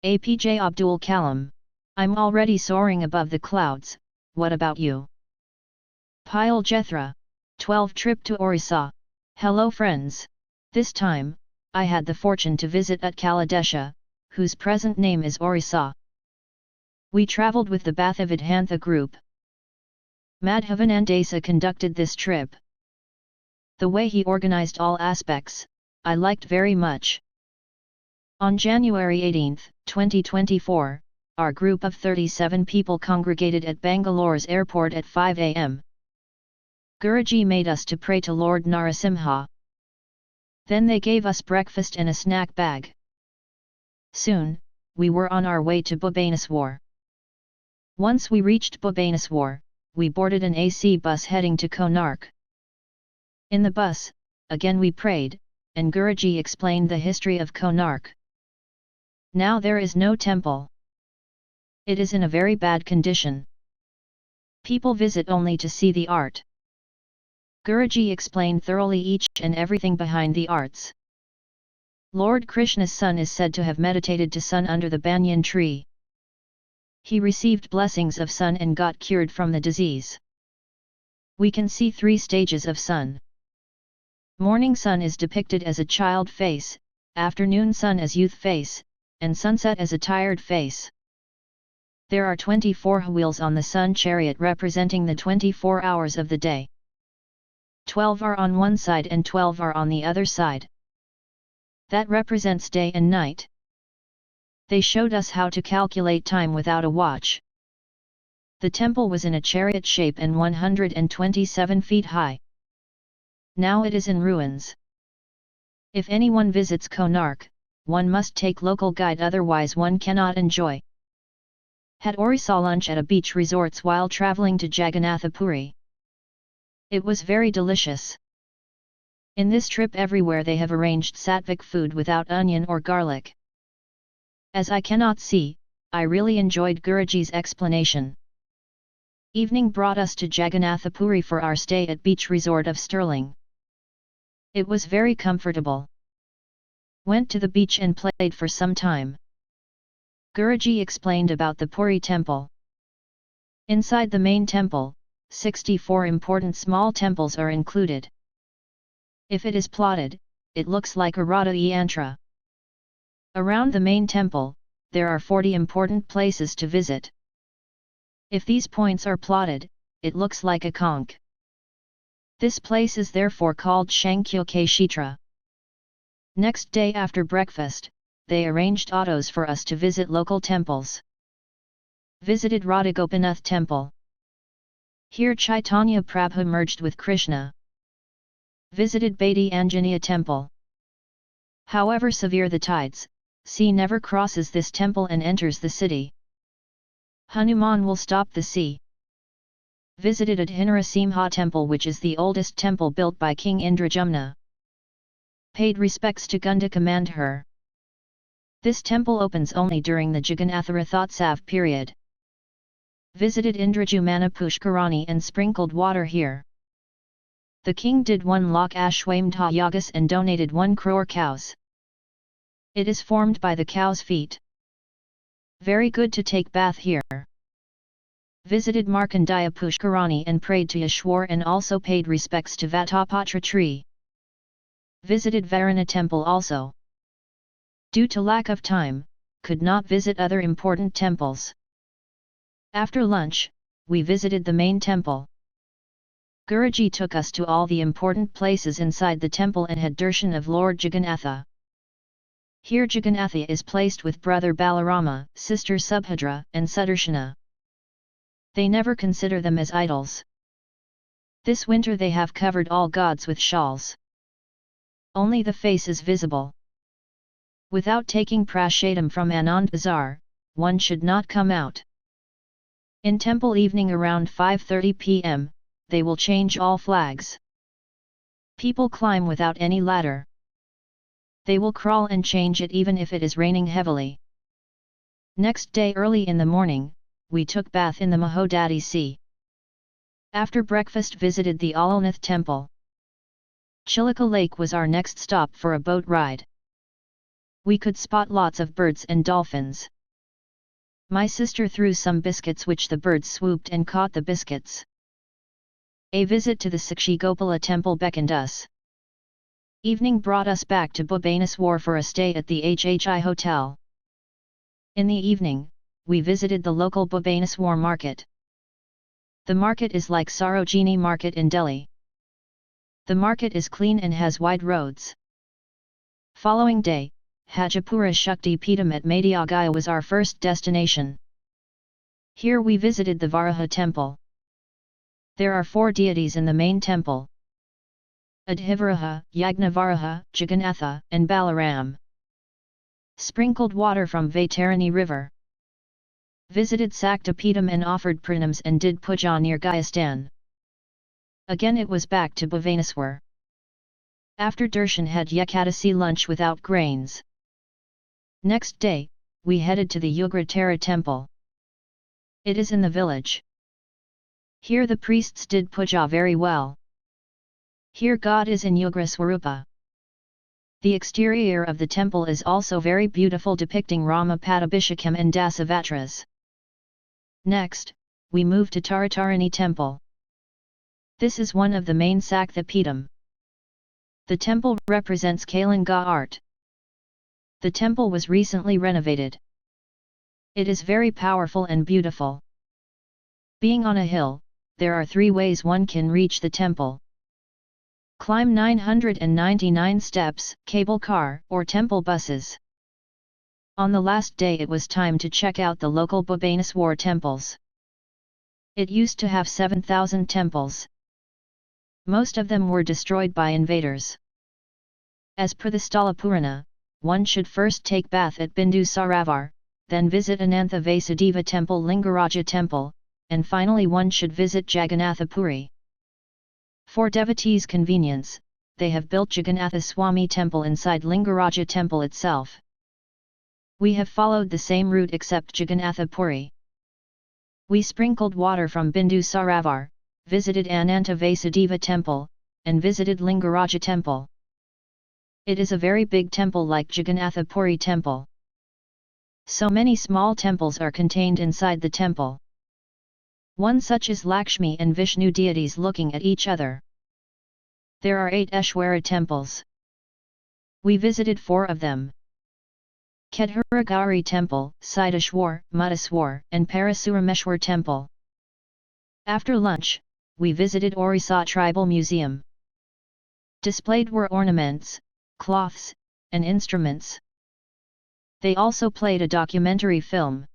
APJ Abdul Kalam. I'm already soaring above the clouds, what about you? Payal Jethra. 12 Trip to Orissa. Hello friends. This time, I had the fortune to visit Uttarapradesh, whose present name is Orissa. We travelled with the Bathavidhantha group. Madhavanandasa conducted this trip. The way he organized all aspects, I liked very much. On January 18, 2024, our group of 37 people congregated at Bangalore's airport at 5 am. Guruji made us to pray to Lord Narasimha. Then they gave us breakfast and a snack bag. Soon, we were on our way to Bhubaneswar. Once we reached Bhubaneswar, we boarded an AC bus heading to Konark. In the bus, again we prayed, and Guruji explained the history of Konark. Now there is no temple. It is in a very bad condition. People visit only to see the art. Guruji explained thoroughly each and everything behind the arts. Lord Krishna's son is said to have meditated to sun under the banyan tree. He received blessings of sun and got cured from the disease. We can see 3 stages of sun. Morning sun is depicted as a child face, afternoon sun as youth face, and sunset as a tired face. There are 24 wheels on the sun chariot representing the 24 hours of the day. 12 are on one side and 12 are on the other side. That represents day and night. They showed us how to calculate time without a watch. The temple was in a chariot shape and 127 feet high. Now it is in ruins. If anyone visits Konark, one must take local guide, otherwise one cannot enjoy. Had Orissa lunch at a beach resorts while travelling to Jagannathapuri. It was very delicious. In this trip everywhere they have arranged sattvic food without onion or garlic. As I cannot see, I really enjoyed Guruji's explanation. Evening brought us to Jagannathapuri for our stay at beach resort of Stirling. It was very comfortable. Went to the beach and played for some time. Guruji explained about the Puri temple. Inside the main temple, 64 important small temples are included. If it is plotted, it looks like a Radha Yantra. Around the main temple, there are 40 important places to visit. If these points are plotted, it looks like a conch. This place is therefore called Shankyokekshetra. Next day after breakfast, they arranged autos for us to visit local temples. Visited Radhagopinath temple. Here Chaitanya Prabhu merged with Krishna. Visited Bedi Anjaneya temple. However severe the tides, sea never crosses this temple and enters the city. Hanuman will stop the sea. Visited Adhinarasimha temple, which is the oldest temple built by King Indrajumna. Paid respects to Gundika Mandhar. This temple opens only during the Jagannatharathotsava period. Visited Indrajumana Pushkarani and sprinkled water here. The king did 1 lakh Ashwamedha yagas and donated 1 crore cows. It is formed by the cow's feet. Very good to take bath here. Visited Markandeya Pushkarani and prayed to Ishwar and also paid respects to Vatapatra tree. Visited Varuna temple also. Due to lack of time, could not visit other important temples. After lunch, we visited the main temple. Guruji took us to all the important places inside the temple and had darshan of Lord Jagannatha. Here Jagannatha is placed with brother Balarama, sister Subhadra, and Sudarshana. They never consider them as idols. This winter they have covered all gods with shawls. Only the face is visible. Without taking prashadam from Anand Bazar, one should not come out. In temple evening around 5:30 p.m., they will change all flags. People climb without any ladder. They will crawl and change it even if it is raining heavily. Next day early in the morning, we took bath in the Mahodadi Sea. After breakfast visited the Alanath temple. Chilika Lake was our next stop for a boat ride. We could spot lots of birds and dolphins. My sister threw some biscuits which the birds swooped and caught the biscuits. A visit to the Sakshi Gopala temple beckoned us. Evening brought us back to Bhubaneswar for a stay at the HHI hotel. In the evening, we visited the local Bhubaneswar market. The market is like Sarojini market in Delhi. The market is clean and has wide roads. Following day, Hajapura Shakti Peetham at Madhyagaya was our first destination. Here we visited the Varaha temple. There are 4 deities in the main temple: Adhivaraha, Yagnavaraha, Jagannatha, and Balaram. Sprinkled water from Vaitarani river. Visited Sakta Peetham and offered pranams and did puja near Gayastan. Again it was back to Bhubaneswar. After darshan had Ekadasi lunch without grains. Next day, we headed to the Ugratara temple. It is in the village. Here the priests did puja very well. Here God is in Yugra Swarupa. The exterior of the temple is also very beautiful, depicting Rama Patabhishekam and Dasavatras. Next, we moved to Taratarani temple. This is one of the main Saktha Peetham. The temple represents Kalinga art. The temple was recently renovated. It is very powerful and beautiful. Being on a hill, there are 3 ways one can reach the temple. Climb 999 steps, cable car, or temple buses. On the last day it was time to check out the local Bhubaneswar temples. It used to have 7,000 temples. Most of them were destroyed by invaders. As per the Stala Purana, one should first take bath at Bindu Saravar, then visit Anantha Vasudeva temple, Lingaraja temple, and finally one should visit Jagannatha Puri. For devotees' convenience, they have built Jagannatha Swami temple inside Lingaraja temple itself. We have followed the same route except Jagannatha Puri. We sprinkled water from Bindu Saravar, visited Ananta Vasudeva temple, and visited Lingaraja temple. It is a very big temple like Jagannatha Puri temple. So many small temples are contained inside the temple. One such is Lakshmi and Vishnu deities looking at each other. There are 8 Eshwara temples. We visited 4 of them. Kedhuragari temple, Sideshwar, Muddeswar, and Parasurameshwar temple. After lunch, we visited Orissa Tribal Museum. Displayed were ornaments, cloths, and instruments. They also played a documentary film.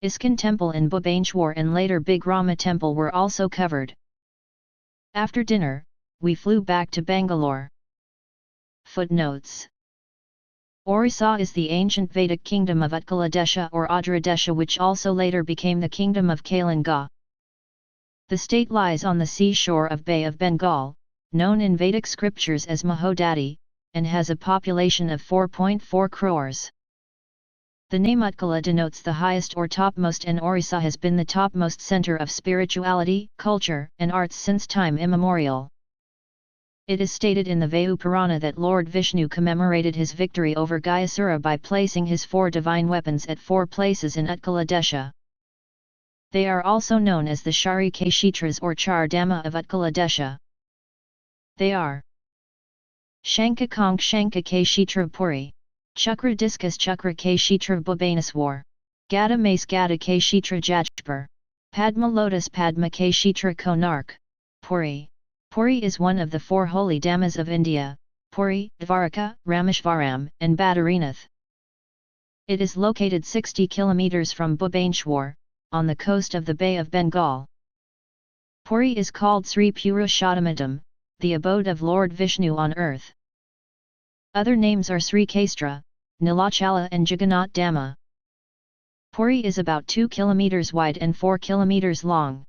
Iskon temple in Bhubaneswar and later Big Rama temple were also covered. After dinner, we flew back to Bangalore. Footnotes. Orissa is the ancient Vedic kingdom of Utkala Desha or Adra Desha, which also later became the kingdom of Kalinga. The state lies on the seashore of Bay of Bengal, known in Vedic scriptures as Mahodadi, and has a population of 4.4 crores. The name Utkala denotes the highest or topmost, and Orissa has been the topmost center of spirituality, culture, and arts since time immemorial. It is stated in the Vayu Purana that Lord Vishnu commemorated his victory over Gayasura by placing his 4 divine weapons at 4 places in Utkala Desha. They are also known as the Shari Kshitras or Char Dhamma of Utkala Desha. They are Shanka Konk Shanka Kshitra Puri, Chakra Discus Chakra Kshitra Bhubaneswar, Gada Mace Gada Kshitra Jajpur, Padma Lotus Padma Kshitra Konark, Puri. Puri is one of the 4 holy dhammas of India, Puri, Dvaraka, Rameshvaram, and Badrinath. It is located 60 km from Bhubaneswar, on the coast of the Bay of Bengal. Puri is called Sri Purushottamatam, the abode of Lord Vishnu on earth. Other names are Sri Kshetra, Nilachala and Jagannath Dhamma. Puri is about 2 km wide and 4 km long.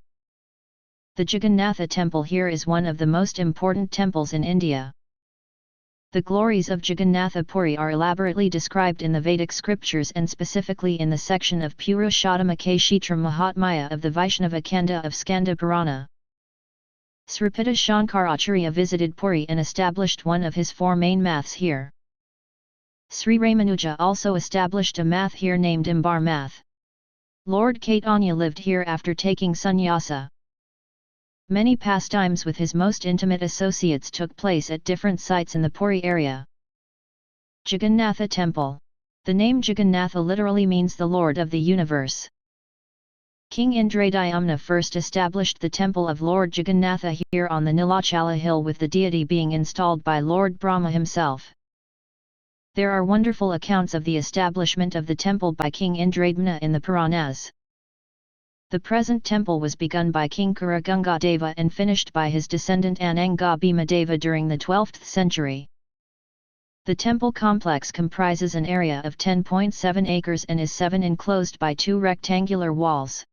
The Jagannatha temple here is one of the most important temples in India. The glories of Jagannatha Puri are elaborately described in the Vedic scriptures and specifically in the section of Purushottama Kshetra Mahatmya of the Vaishnava Kanda of Skanda Purana. Sripita Shankaracharya visited Puri and established one of his 4 main maths here. Sri Ramanuja also established a math here named Imbar Math. Lord Caitanya lived here after taking sannyasa. Many pastimes with his most intimate associates took place at different sites in the Puri area. Jagannatha Temple. The name Jagannatha literally means the Lord of the Universe. King Indradyumna first established the temple of Lord Jagannatha here on the Nilachala hill with the deity being installed by Lord Brahma himself. There are wonderful accounts of the establishment of the temple by King Indradyumna in the Puranas. The present temple was begun by King Karagungadeva and finished by his descendant Ananga Bhimadeva during the 12th century. The temple complex comprises an area of 10.7 acres and is 7 enclosed by 2 rectangular walls.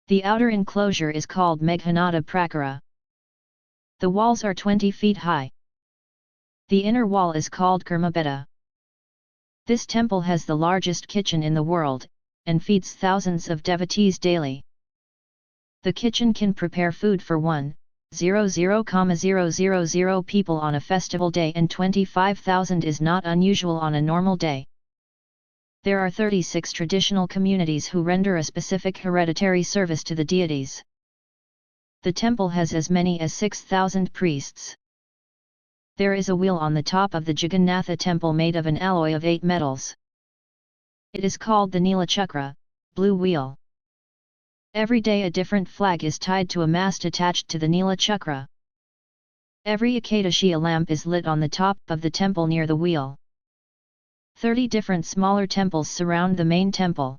The outer enclosure is called Meghanada Prakara. The walls are 20 feet high. The inner wall is called Karmabeta. This temple has the largest kitchen in the world, and feeds thousands of devotees daily. The kitchen can prepare food for 1,000,000 people on a festival day and 25,000 is not unusual on a normal day. There are 36 traditional communities who render a specific hereditary service to the deities. The temple has as many as 6,000 priests. There is a wheel on the top of the Jagannatha temple made of an alloy of 8 metals. It is called the Nila Chakra, blue wheel. Every day a different flag is tied to a mast attached to the Nila Chakra. Every Ekadashi a lamp is lit on the top of the temple near the wheel. 30 different smaller temples surround the main temple.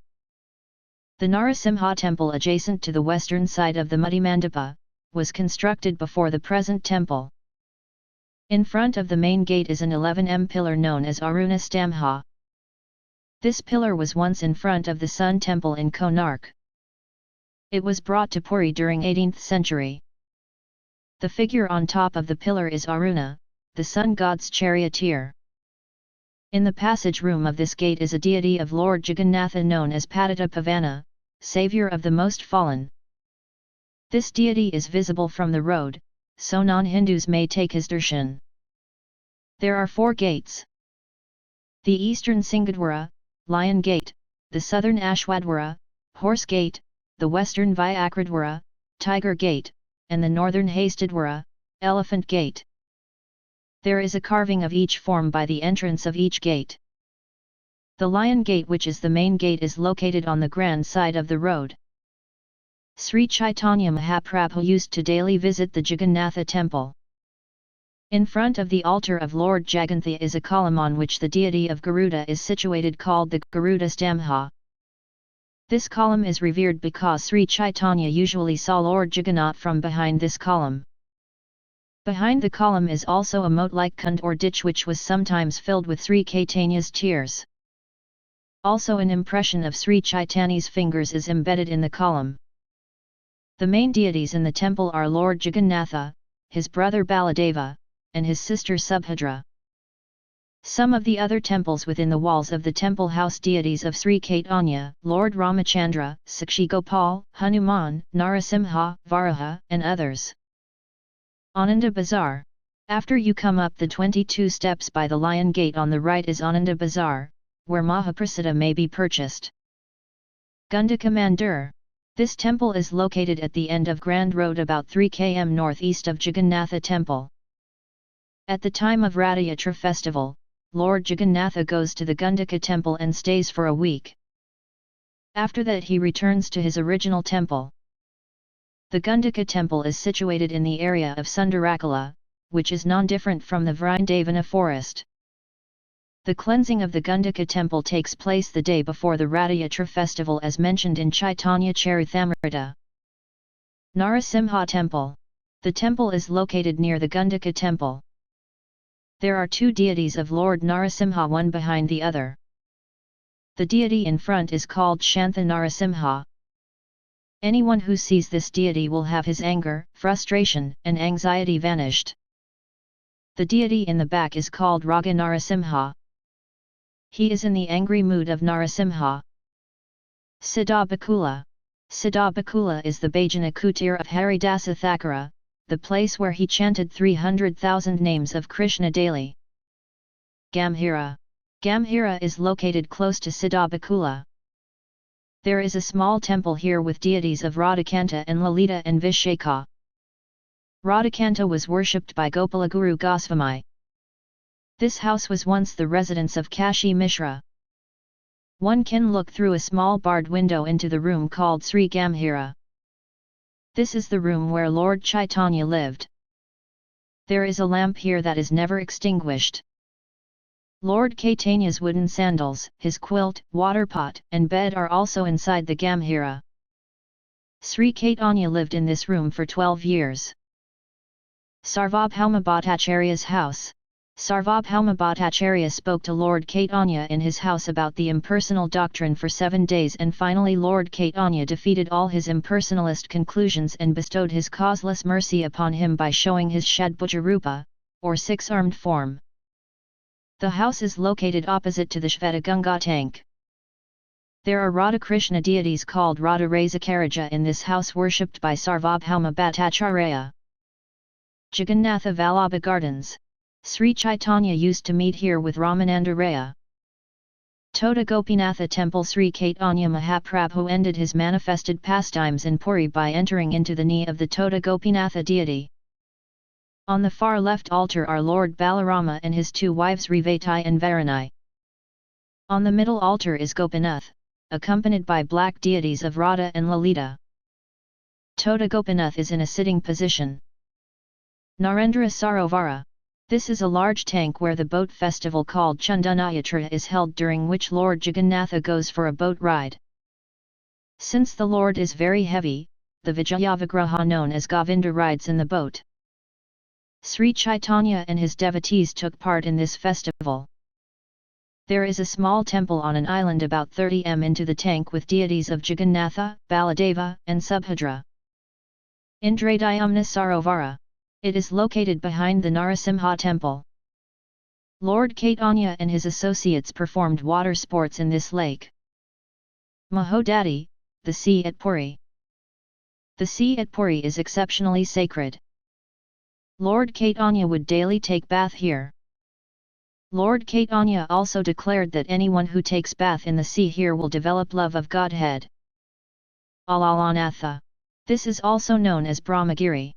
The Narasimha temple adjacent to the western side of the Mudi Mandapa, was constructed before the present temple. In front of the main gate is an 11 pillar known as Aruna Stamha. This pillar was once in front of the Sun Temple in Konark. It was brought to Puri during 18th century. The figure on top of the pillar is Aruna, the sun god's charioteer. In the passage room of this gate is a deity of Lord Jagannatha known as Patita Pavana, saviour of the most fallen. This deity is visible from the road, so non-Hindus may take his darshan. There are 4 gates. The eastern Singadwara, Lion Gate, the southern Ashwadwara, Horse Gate, the western Vyakradwara, Tiger Gate, and the northern Hastadwara, Elephant Gate. There is a carving of each form by the entrance of each gate. The Lion Gate, which is the main gate, is located on the grand side of the road. Sri Chaitanya Mahaprabhu used to daily visit the Jagannatha temple. In front of the altar of Lord Jagannatha is a column on which the deity of Garuda is situated called the Garuda Stamha. This column is revered because Sri Chaitanya usually saw Lord Jagannath from behind this column. Behind the column is also a moat-like kund or ditch which was sometimes filled with Sri Chaitanya's tears. Also an impression of Sri Chaitanya's fingers is embedded in the column. The main deities in the temple are Lord Jagannatha, his brother Baladeva, and his sister Subhadra. Some of the other temples within the walls of the temple house deities of Sri Caitanya, Lord Ramachandra, Sakshi Gopal, Hanuman, Narasimha, Varaha, and others. Ananda Bazar. After you come up the 22 steps by the Lion Gate on the right is Ananda Bazaar, where Mahaprasada may be purchased. Gundika Mandir. This temple is located at the end of Grand Road about 3 km northeast of Jagannatha Temple. At the time of Rathayatra festival, Lord Jagannatha goes to the Gundika temple and stays for a week. After that he returns to his original temple. The Gundika temple is situated in the area of Sundarakala, which is non-different from the Vrindavana forest. The cleansing of the Gundika temple takes place the day before the Rathayatra festival as mentioned in Chaitanya Charitamrita. Narasimha Temple. The temple is located near the Gundika temple. There are two deities of Lord Narasimha, one behind the other. The deity in front is called Shantha Narasimha. Anyone who sees this deity will have his anger, frustration, and anxiety vanished. The deity in the back is called Raga Narasimha. He is in the angry mood of Narasimha. Siddha Bakula. Siddha Bakula is the Bhajana Kutir of Haridasa Thakura, the place where he chanted 300,000 names of Krishna daily. Gambhira. Gambhira is located close to Siddha Bakula. There is a small temple here with deities of Radhakanta and Lalita and Vishaka. Radhakanta was worshipped by Gopalaguru Goswami. This house was once the residence of Kashi Mishra. One can look through a small barred window into the room called Sri Gambhira. This is the room where Lord Chaitanya lived. There is a lamp here that is never extinguished. Lord Chaitanya's wooden sandals, his quilt, water pot, and bed are also inside the Gambhira. Sri Chaitanya lived in this room for 12 years. Sarvabhauma Bhattacharya's house. Sarvabhauma Bhattacharya spoke to Lord Chaitanya in his house about the impersonal doctrine for 7 days, and finally Lord Chaitanya defeated all his impersonalist conclusions and bestowed his causeless mercy upon him by showing his Shadbhuja Rupa, or six-armed form. The house is located opposite to the Shvetaganga tank. There are Radhakrishna deities called Radha Razakaraja in this house worshipped by Sarvabhauma Bhattacharya. Jagannatha Vallabha Gardens. Sri Chaitanya used to meet here with Ramananda Raya. Tota Gopinatha Temple. Sri Chaitanya Mahaprabhu ended his manifested pastimes in Puri by entering into the knee of the Tota Gopinatha deity. On the far left altar are Lord Balarama and his two wives Revathi and Varani. On the middle altar is Gopinath, accompanied by black deities of Radha and Lalita. Tota Gopinath is in a sitting position. Narendra Sarovara. This is a large tank where the boat festival called Chandanayatra is held, during which Lord Jagannatha goes for a boat ride. Since the Lord is very heavy, the Vijayavagraha known as Govinda rides in the boat. Sri Chaitanya and his devotees took part in this festival. There is a small temple on an island about 30 m into the tank with deities of Jagannatha, Baladeva, and Subhadra. Indradayamna Sarovara. It is located behind the Narasimha temple. Lord Chaitanya and his associates performed water sports in this lake. Mahodadi, the sea at Puri. The sea at Puri is exceptionally sacred. Lord Chaitanya would daily take bath here. Lord Chaitanya also declared that anyone who takes bath in the sea here will develop love of Godhead. Alalanatha. This is also known as Brahmagiri.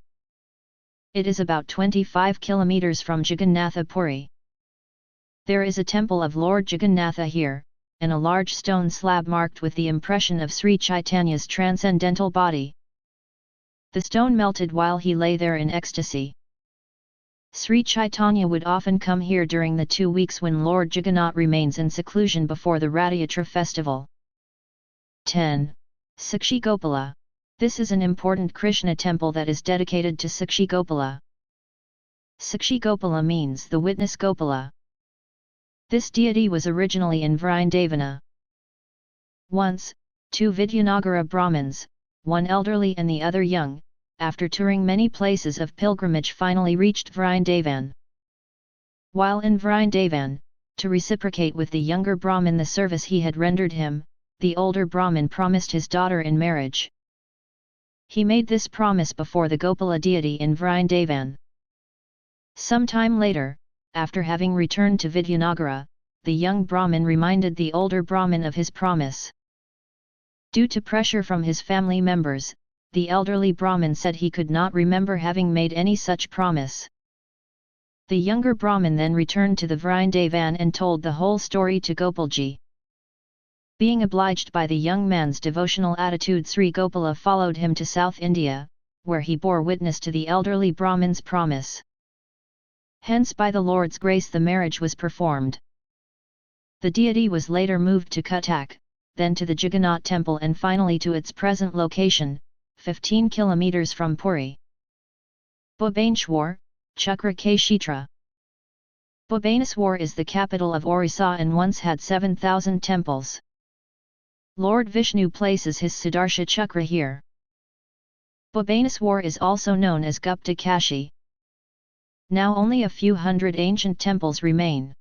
It is about 25 kilometers from Jagannatha Puri. There is a temple of Lord Jagannatha here, and a large stone slab marked with the impression of Sri Chaitanya's transcendental body. The stone melted while he lay there in ecstasy. Sri Chaitanya would often come here during the 2 weeks when Lord Jagannath remains in seclusion before the Rathayatra festival. 10. Sakshi Gopala. This is an important Krishna temple that is dedicated to Sakshi Gopala. Sakshi Gopala means the witness Gopala. This deity was originally in Vrindavana. Once, two Vidyanagara Brahmins, one elderly and the other young, after touring many places of pilgrimage finally reached Vrindavan. While in Vrindavan, to reciprocate with the younger Brahmin the service he had rendered him, the older Brahmin promised his daughter in marriage. He made this promise before the Gopala deity in Vrindavan. Some time later, after having returned to Vidyanagara, the young Brahmin reminded the older Brahmin of his promise. Due to pressure from his family members, the elderly Brahmin said he could not remember having made any such promise. The younger Brahmin then returned to the Vrindavan and told the whole story to Gopalji. Being obliged by the young man's devotional attitude, Sri Gopala followed him to South India, where he bore witness to the elderly Brahmin's promise. Hence by the Lord's grace the marriage was performed. The deity was later moved to Cuttack, then to the Jagannath temple and finally to its present location, 15 kilometers from Puri. Bhubaneswar, Chakra Kshetra. Bhubaneswar is the capital of Orissa and once had 7,000 temples. Lord Vishnu places his Sudarsha Chakra here. Bhubaneswar is also known as Gupta Kashi. Now only a few hundred ancient temples remain.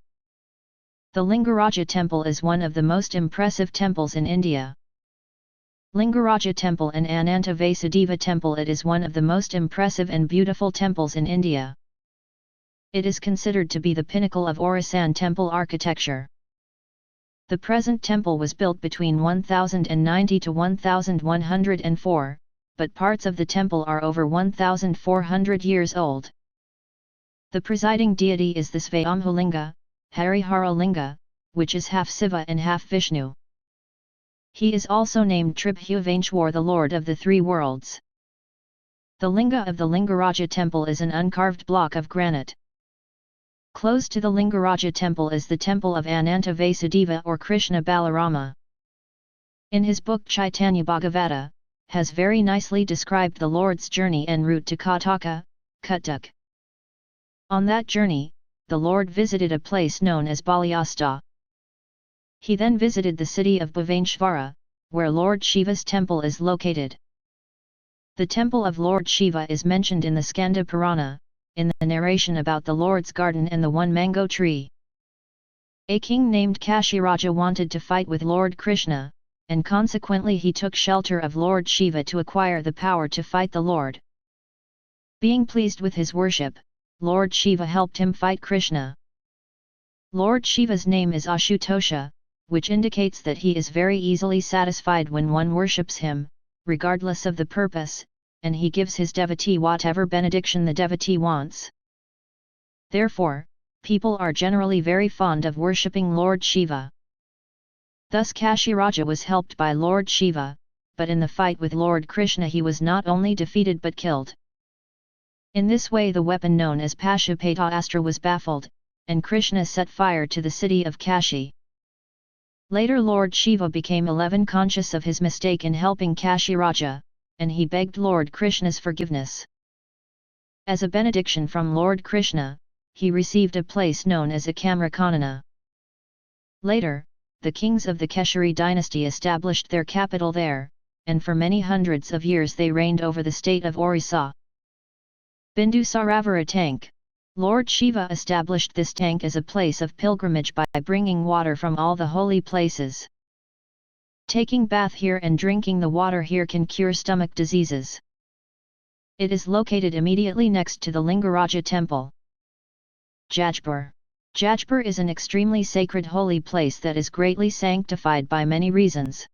The Lingaraja temple is one of the most impressive temples in India. Lingaraja temple and Ananta Vasudeva temple. It is one of the most impressive and beautiful temples in India. It is considered to be the pinnacle of Orissan temple architecture. The present temple was built between 1090 to 1104, but parts of the temple are over 1400 years old. The presiding deity is the Svayambhulinga, Harihara Linga, which is half Siva and half Vishnu. He is also named Tribhuvaneshwar, the Lord of the Three Worlds. The linga of the Lingaraja temple is an uncarved block of granite. Close to the Lingaraja temple is the temple of Ananta Vasudeva or Krishna Balarama. In his book Chaitanya Bhagavata, has very nicely described the Lord's journey en route to Kataka, Kuttuk. On that journey, the Lord visited a place known as Balyasta. He then visited the city of Bhuvaneshwara, where Lord Shiva's temple is located. The temple of Lord Shiva is mentioned in the Skanda Purana, in the narration about the Lord's garden and the one mango tree. A king named Kashiraja wanted to fight with Lord Krishna, and consequently he took shelter of Lord Shiva to acquire the power to fight the Lord. Being pleased with his worship, Lord Shiva helped him fight Krishna. Lord Shiva's name is Ashutosha, which indicates that he is very easily satisfied when one worships him, regardless of the purpose, and he gives his devotee whatever benediction the devotee wants. Therefore, people are generally very fond of worshipping Lord Shiva. Thus Kashiraja was helped by Lord Shiva, but in the fight with Lord Krishna he was not only defeated but killed. In this way the weapon known as Pashupata Astra was baffled, and Krishna set fire to the city of Kashi. Later Lord Shiva became conscious of his mistake in helping Kashiraja, and he begged Lord Krishna's forgiveness. As a benediction from Lord Krishna, he received a place known as Akamrakanana. Later, the kings of the Keshari dynasty established their capital there, and for many hundreds of years they reigned over the state of Orissa. Bindusaravara tank. Lord Shiva established this tank as a place of pilgrimage by bringing water from all the holy places. Taking bath here and drinking the water here can cure stomach diseases. It is located immediately next to the Lingaraja temple. Jajpur. Jajpur is an extremely sacred holy place that is greatly sanctified by many reasons.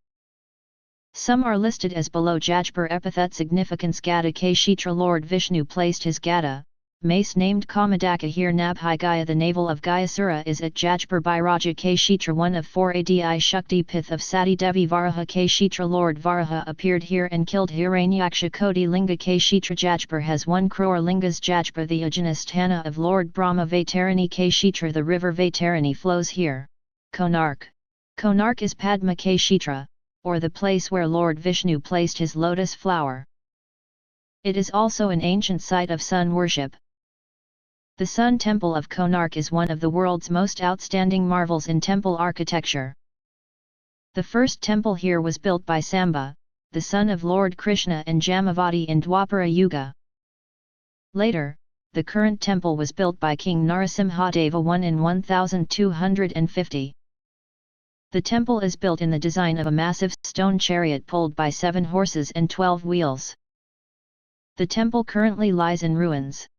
Some are listed as below. Jajpur epithet significance Gada Kshetra. Lord Vishnu placed his Gada, mace named Kamadaka here. Nabhi Gaya, the navel of Gayasura, is at Jajpur. Bhairaja Kshetra, one of 4 Adi Shakti Pith of Sati Devi. Varaha Kshetra. Lord Varaha appeared here and killed Hiranyaksha. Koti Linga Kshetra. Jajpur has 1 crore lingas. Jajpur, the Ajanasthana of Lord Brahma. Vaitarini Kshetra, the river Vaitarini flows here. Konark. Konark is Padma Kshetra, or the place where Lord Vishnu placed his lotus flower. It is also an ancient site of sun worship. The Sun Temple of Konark is one of the world's most outstanding marvels in temple architecture. The first temple here was built by Samba, the son of Lord Krishna and Jamavati in Dwapara Yuga. Later, the current temple was built by King Narasimhadeva I in 1250. The temple is built in the design of a massive stone chariot pulled by 7 horses and 12 wheels. The temple currently lies in ruins.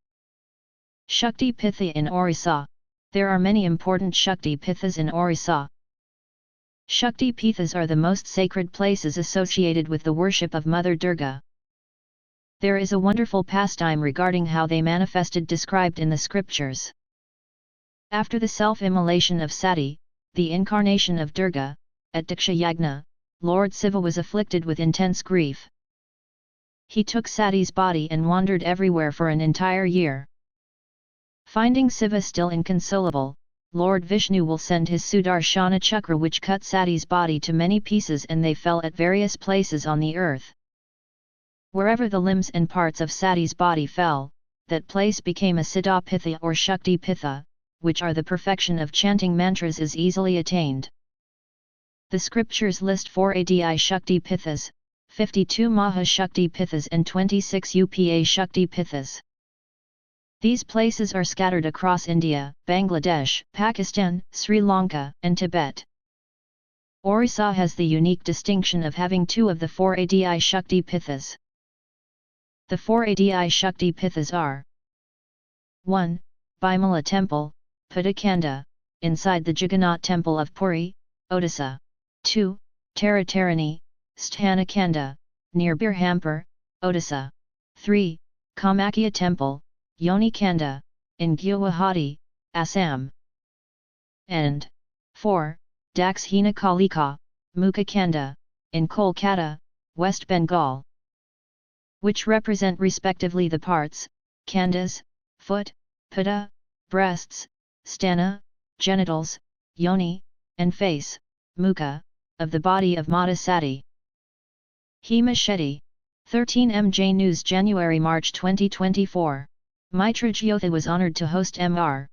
Shakti Pitha in Orissa. There are many important Shakti Pithas in Orissa. Shakti Pithas are the most sacred places associated with the worship of Mother Durga. There is a wonderful pastime regarding how they manifested described in the scriptures. After the self-immolation of Sati, the incarnation of Durga, at Diksha Yagna, Lord Shiva was afflicted with intense grief. He took Sati's body and wandered everywhere for an entire year. Finding Shiva still inconsolable, Lord Vishnu will send his Sudarshana Chakra which cut Sati's body to many pieces and they fell at various places on the earth. Wherever the limbs and parts of Sati's body fell, that place became a Siddha Pitha or Shakti Pitha, which are the perfection of chanting mantras is easily attained. The scriptures list 4 Adi Shakti Pithas, 52 Maha Shakti Pithas and 26 Upa Shakti Pithas. These places are scattered across India, Bangladesh, Pakistan, Sri Lanka, and Tibet. Orissa has the unique distinction of having 2 of the 4 Adi Shakti Pithas. The 4 Adi Shakti Pithas are 1. Bimala Temple, Padakanda, inside the Jagannath Temple of Puri, Odisha. 2. Taratarani, Sthanakanda, near Birhampur, Odisha. 3. Kamakya Temple, Yonikanda, in Guwahati, Assam. And 4. Dakshina Kalika, Mukhakanda, in Kolkata, West Bengal, which represent respectively the parts, khandas, foot, pada, breasts, stana, genitals, yoni, and face, mukha, of the body of Mata Sati. Hema Shetty. 13 MJ News January-March 2024. Mitra Jyothi was honored to host Mr.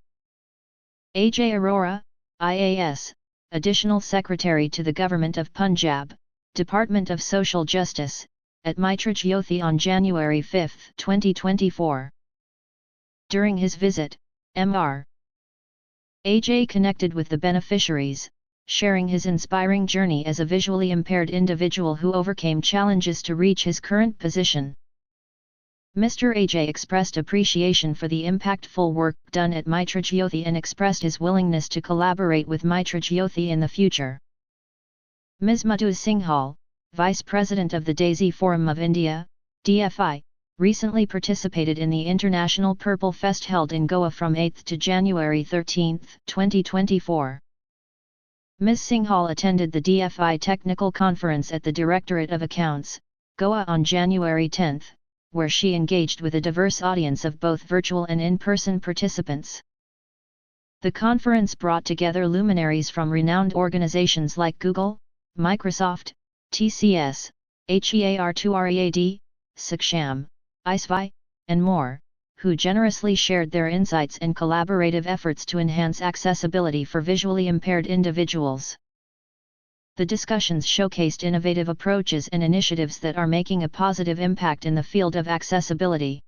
Ajay Arora, IAS, Additional Secretary to the Government of Punjab, Department of Social Justice, at Mitra Jyothi on January 5, 2024. During his visit, Mr. Ajay connected with the beneficiaries, sharing his inspiring journey as a visually impaired individual who overcame challenges to reach his current position. Mr. Ajay expressed appreciation for the impactful work done at Mitra Jyothi and expressed his willingness to collaborate with Mitra Jyothi in the future. Ms. Madhu Singhal, Vice President of the Daisy Forum of India, DFI, recently participated in the International Purple Fest held in Goa from 8 to January 13, 2024. Ms. Singhal attended the DFI Technical Conference at the Directorate of Accounts, Goa on January 10, where she engaged with a diverse audience of both virtual and in-person participants. The conference brought together luminaries from renowned organizations like Google, Microsoft, TCS, HEAR2READ, Saksham, ISVI, and more, who generously shared their insights and collaborative efforts to enhance accessibility for visually impaired individuals. The discussions showcased innovative approaches and initiatives that are making a positive impact in the field of accessibility.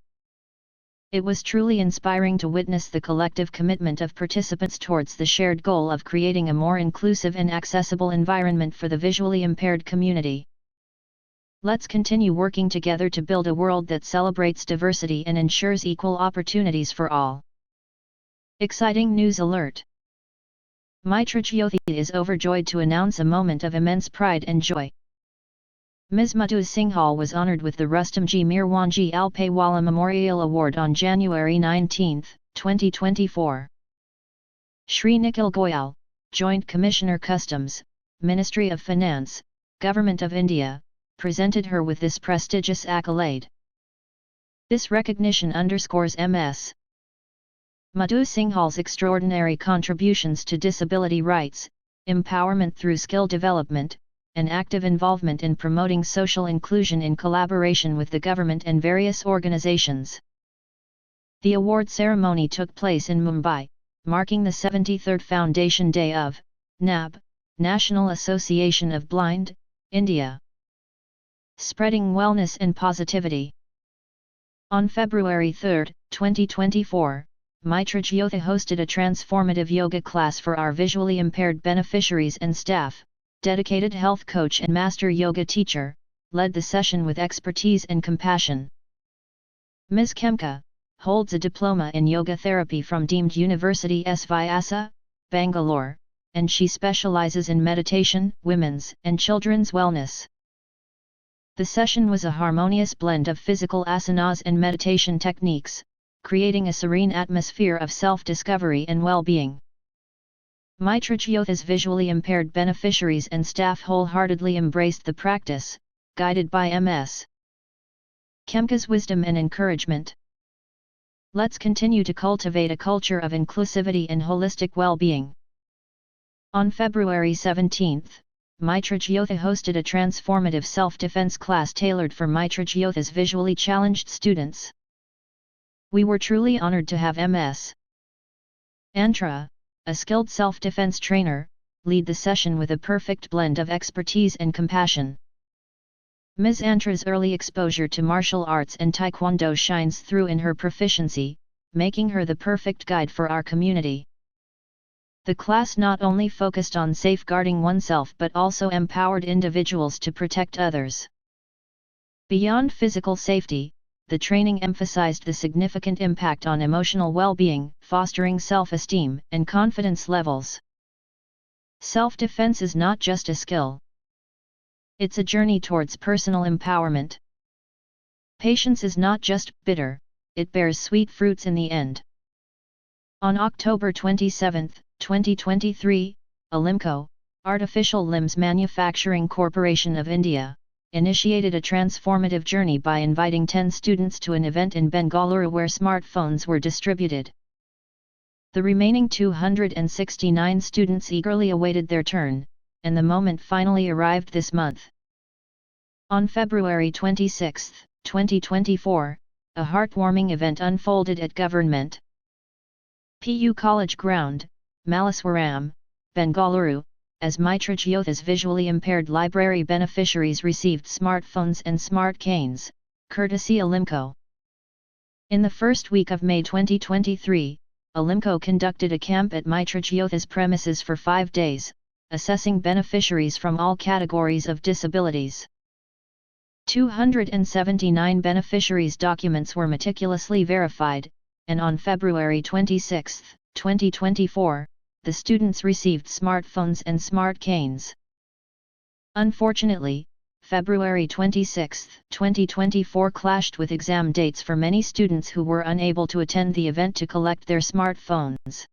It was truly inspiring to witness the collective commitment of participants towards the shared goal of creating a more inclusive and accessible environment for the visually impaired community. Let's continue working together to build a world that celebrates diversity and ensures equal opportunities for all. Exciting news alert! Mitra Jyothi is overjoyed to announce a moment of immense pride and joy. Ms. Madhu Singhal was honoured with the Rustomji Mirwanji Alpayewala Memorial Award on January 19, 2024. Shri Nikhil Goyal, Joint Commissioner Customs, Ministry of Finance, Government of India, presented her with this prestigious accolade. This recognition underscores Ms. Madhu Singhal's extraordinary contributions to disability rights, empowerment through skill development, and active involvement in promoting social inclusion in collaboration with the government and various organizations. The award ceremony took place in Mumbai, marking the 73rd Foundation Day of NAB, National Association of Blind, India. Spreading wellness and positivity. On February 3, 2024, Mitra Jyothi hosted a transformative yoga class for our visually impaired beneficiaries and staff. Dedicated health coach and master yoga teacher, led the session with expertise and compassion. Ms. Kemka, holds a diploma in yoga therapy from deemed University S. Vyasa, Bangalore, and she specializes in meditation, women's and children's wellness. The session was a harmonious blend of physical asanas and meditation techniques, creating a serene atmosphere of self-discovery and well-being. Mitra Jyothi's visually impaired beneficiaries and staff wholeheartedly embraced the practice, guided by Ms. Khemka's wisdom and encouragement. Let's continue to cultivate a culture of inclusivity and holistic well-being. On February 17, Mitra Jyothi hosted a transformative self-defense class tailored for Mitra Jyothi's visually challenged students. We were truly honored to have Ms. Antra, a skilled self-defense trainer, lead the session with a perfect blend of expertise and compassion. Ms. Antra's early exposure to martial arts and taekwondo shines through in her proficiency, making her the perfect guide for our community. The class not only focused on safeguarding oneself but also empowered individuals to protect others. Beyond physical safety, the training emphasized the significant impact on emotional well-being, fostering self-esteem and confidence levels. Self-defense is not just a skill. It's a journey towards personal empowerment. Patience is not just bitter, it bears sweet fruits in the end. On October 27, 2023, Alimco, Artificial Limbs Manufacturing Corporation of India, initiated a transformative journey by inviting 10 students to an event in Bengaluru where smartphones were distributed. The remaining 269 students eagerly awaited their turn, and the moment finally arrived this month. On February 26, 2024, a heartwarming event unfolded at Government PU College Ground, Malleswaram, Bengaluru, as Mitra Jyothi's visually impaired library beneficiaries received smartphones and smart canes, courtesy Alimco. In the first week of May 2023, Alimco conducted a camp at Mitra Jyothi's premises for 5 days, assessing beneficiaries from all categories of disabilities. 279 beneficiaries' documents were meticulously verified, and on February 26, 2024, the students received smartphones and smart canes. Unfortunately, February 26, 2024 clashed with exam dates for many students who were unable to attend the event to collect their smartphones.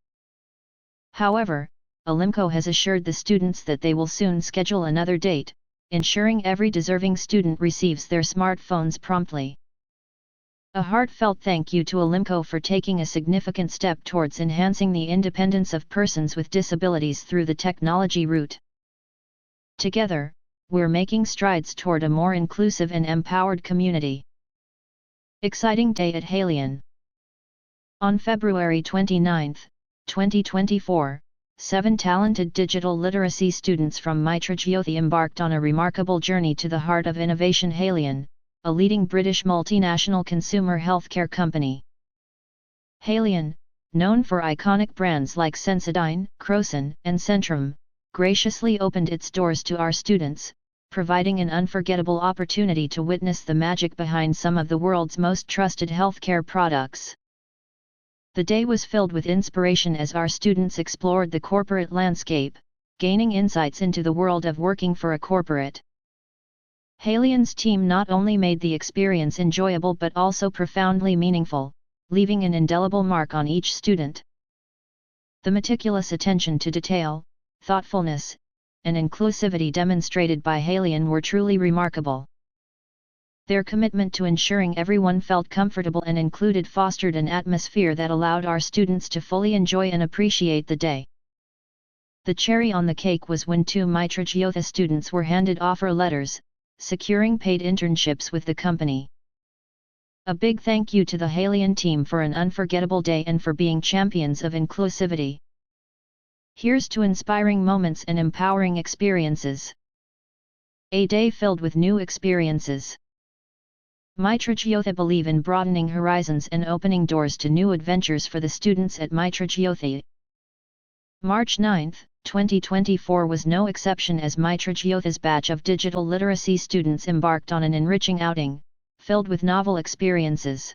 However, Alimco has assured the students that they will soon schedule another date, ensuring every deserving student receives their smartphones promptly. A heartfelt thank you to Alimco for taking a significant step towards enhancing the independence of persons with disabilities through the technology route. Together, we're making strides toward a more inclusive and empowered community. Exciting day at Halion. On February 29, 2024, 7 talented digital literacy students from Mitra Jyothi embarked on a remarkable journey to the heart of innovation. Halion, a leading British multinational consumer healthcare company. Halion, known for iconic brands like Sensodyne, Crocin, and Centrum, graciously opened its doors to our students, providing an unforgettable opportunity to witness the magic behind some of the world's most trusted healthcare products. The day was filled with inspiration as our students explored the corporate landscape, gaining insights into the world of working for a corporate. Halion's team not only made the experience enjoyable but also profoundly meaningful, leaving an indelible mark on each student. The meticulous attention to detail, thoughtfulness, and inclusivity demonstrated by Halion were truly remarkable. Their commitment to ensuring everyone felt comfortable and included fostered an atmosphere that allowed our students to fully enjoy and appreciate the day. The cherry on the cake was when 2 Mitra Jyothi students were handed offer letters, securing paid internships with the company. A big thank you to the Halion team for an unforgettable day and for being champions of inclusivity. Here's to inspiring moments and empowering experiences. A day filled with new experiences. Mitra Jyothi believe in broadening horizons and opening doors to new adventures for the students at Mitra Jyothi. March 9, 2024 was no exception as Mitra Jyothi's batch of digital literacy students embarked on an enriching outing, filled with novel experiences.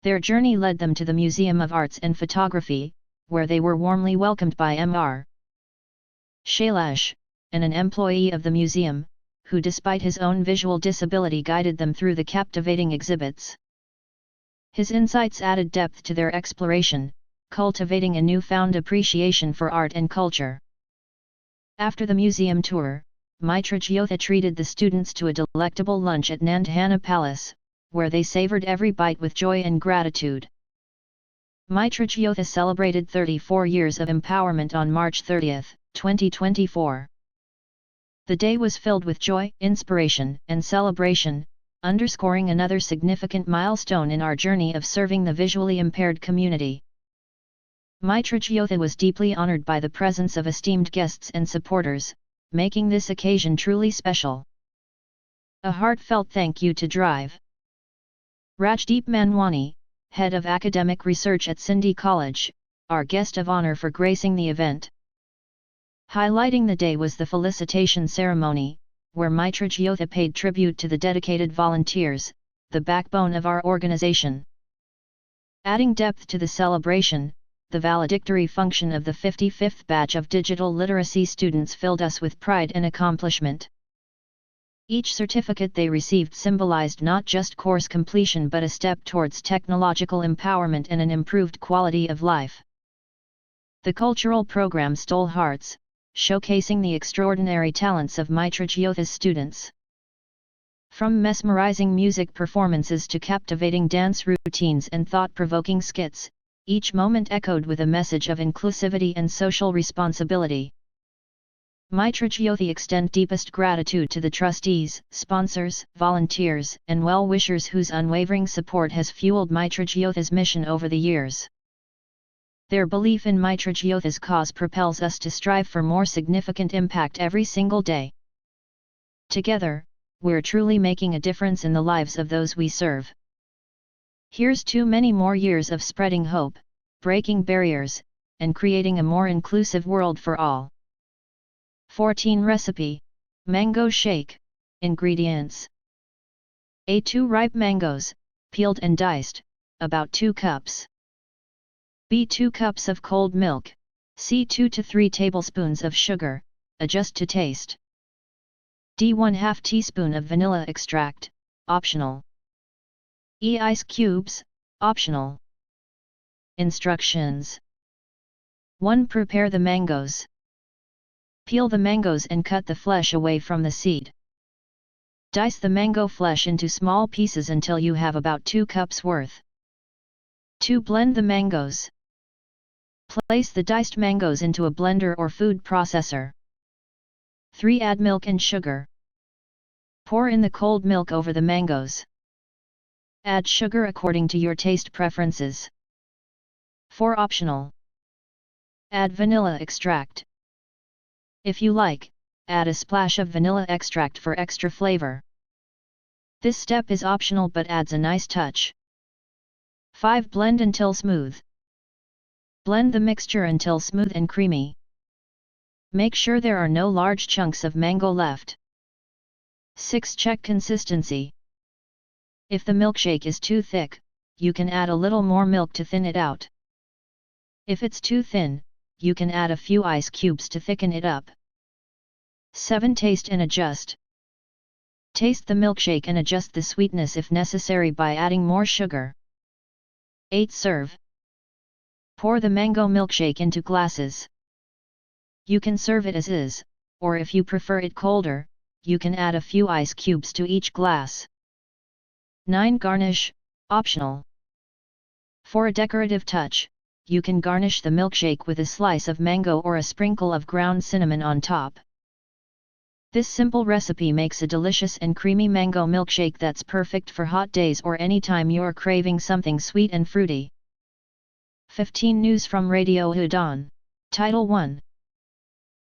Their journey led them to the Museum of Arts and Photography, where they were warmly welcomed by Mr. Shailesh, an employee of the museum, who despite his own visual disability guided them through the captivating exhibits. His insights added depth to their exploration, cultivating a newfound appreciation for art and culture. After the museum tour, Mitra Jyothi treated the students to a delectable lunch at Nandhana Palace, where they savored every bite with joy and gratitude. Mitra Jyothi celebrated 34 years of empowerment on March 30, 2024. The day was filled with joy, inspiration, and celebration, underscoring another significant milestone in our journey of serving the visually impaired community. Mitra Jyothi was deeply honored by the presence of esteemed guests and supporters, making this occasion truly special. A heartfelt thank you to Drive. Rajdeep Manwani, Head of Academic Research at Sindhi College, our guest of honor for gracing the event. Highlighting the day was the felicitation ceremony, where Mitra Jyothi paid tribute to the dedicated volunteers, the backbone of our organization. Adding depth to the celebration, the valedictory function of the 55th batch of digital literacy students filled us with pride and accomplishment. Each certificate they received symbolized not just course completion but a step towards technological empowerment and an improved quality of life. The cultural program stole hearts, showcasing the extraordinary talents of Mitra Jyothi's students. From mesmerizing music performances to captivating dance routines and thought-provoking skits, each moment echoed with a message of inclusivity and social responsibility. Mitra Jyothi extend deepest gratitude to the trustees, sponsors, volunteers, and well-wishers whose unwavering support has fueled Mitra Jyothi's mission over the years. Their belief in Mitra Jyothi's cause propels us to strive for more significant impact every single day. Together, we're truly making a difference in the lives of those we serve. Here's to many more years of spreading hope, breaking barriers, and creating a more inclusive world for all. 14 Recipe: Mango Shake. Ingredients: A2 ripe mangoes, peeled and diced, about 2 cups. B 2 cups of cold milk. C 2 to 3 tablespoons of sugar, adjust to taste. D 1/2 teaspoon of vanilla extract, optional. E ice cubes, optional. Instructions: 1. Prepare the mangoes. Peel the mangoes and cut the flesh away from the seed. Dice the mango flesh into small pieces until you have about 2 cups worth. 2. Blend the mangoes. Place the diced mangoes into a blender or food processor. 3. Add milk and sugar. Pour in the cold milk over the mangoes. Add sugar according to your taste preferences. 4. Optional. Add vanilla extract. If you like, add a splash of vanilla extract for extra flavor. This step is optional but adds a nice touch. 5. Blend until smooth. Blend the mixture until smooth and creamy. Make sure there are no large chunks of mango left. 6. Check consistency. If the milkshake is too thick, you can add a little more milk to thin it out. If it's too thin, you can add a few ice cubes to thicken it up. 7. Taste and adjust. Taste the milkshake and adjust the sweetness if necessary by adding more sugar. 8. Serve. Pour the mango milkshake into glasses. You can serve it as is, or if you prefer it colder, you can add a few ice cubes to each glass. 9. Garnish, optional. For a decorative touch, you can garnish the milkshake with a slice of mango or a sprinkle of ground cinnamon on top. This simple recipe makes a delicious and creamy mango milkshake that's perfect for hot days or anytime you're craving something sweet and fruity. 15 News from Radio Udon. Title 1.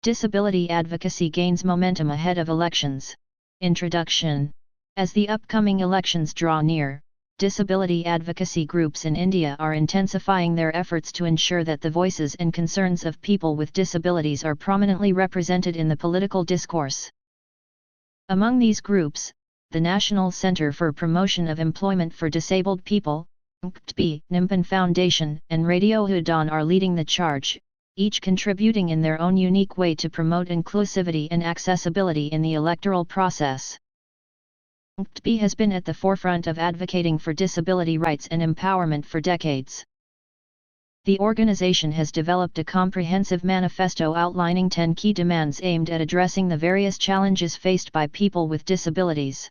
Disability advocacy gains momentum ahead of elections. Introduction. As the upcoming elections draw near, disability advocacy groups in India are intensifying their efforts to ensure that the voices and concerns of people with disabilities are prominently represented in the political discourse. Among these groups, the National Centre for Promotion of Employment for Disabled People, NKTB, Nimpan Foundation, and Radio Udon are leading the charge, each contributing in their own unique way to promote inclusivity and accessibility in the electoral process. NKTB has been at the forefront of advocating for disability rights and empowerment for decades. The organization has developed a comprehensive manifesto outlining 10 key demands aimed at addressing the various challenges faced by people with disabilities.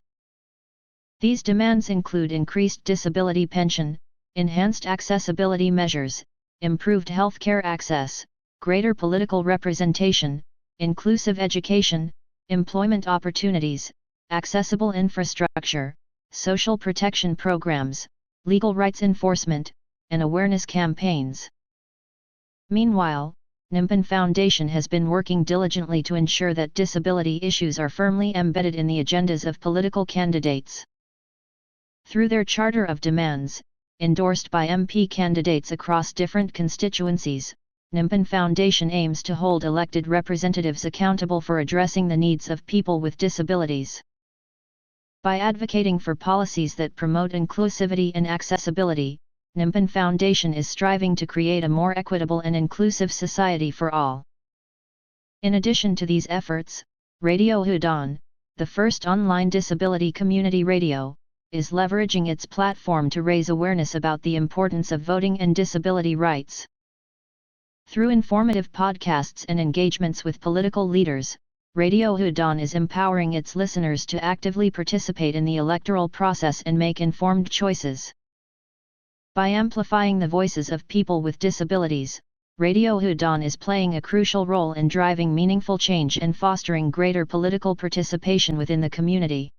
These demands include increased disability pension, enhanced accessibility measures, improved healthcare access, greater political representation, inclusive education, employment opportunities, accessible infrastructure, social protection programs, legal rights enforcement, and awareness campaigns. Meanwhile, Nimpan Foundation has been working diligently to ensure that disability issues are firmly embedded in the agendas of political candidates. Through their Charter of Demands, endorsed by MP candidates across different constituencies, Nimpan Foundation aims to hold elected representatives accountable for addressing the needs of people with disabilities. By advocating for policies that promote inclusivity and accessibility, Nimpan Foundation is striving to create a more equitable and inclusive society for all. In addition to these efforts, Radio Udon, the first online disability community radio, is leveraging its platform to raise awareness about the importance of voting and disability rights. Through informative podcasts and engagements with political leaders, Radio Udon is empowering its listeners to actively participate in the electoral process and make informed choices. By amplifying the voices of people with disabilities, Radio Udon is playing a crucial role in driving meaningful change and fostering greater political participation within the community.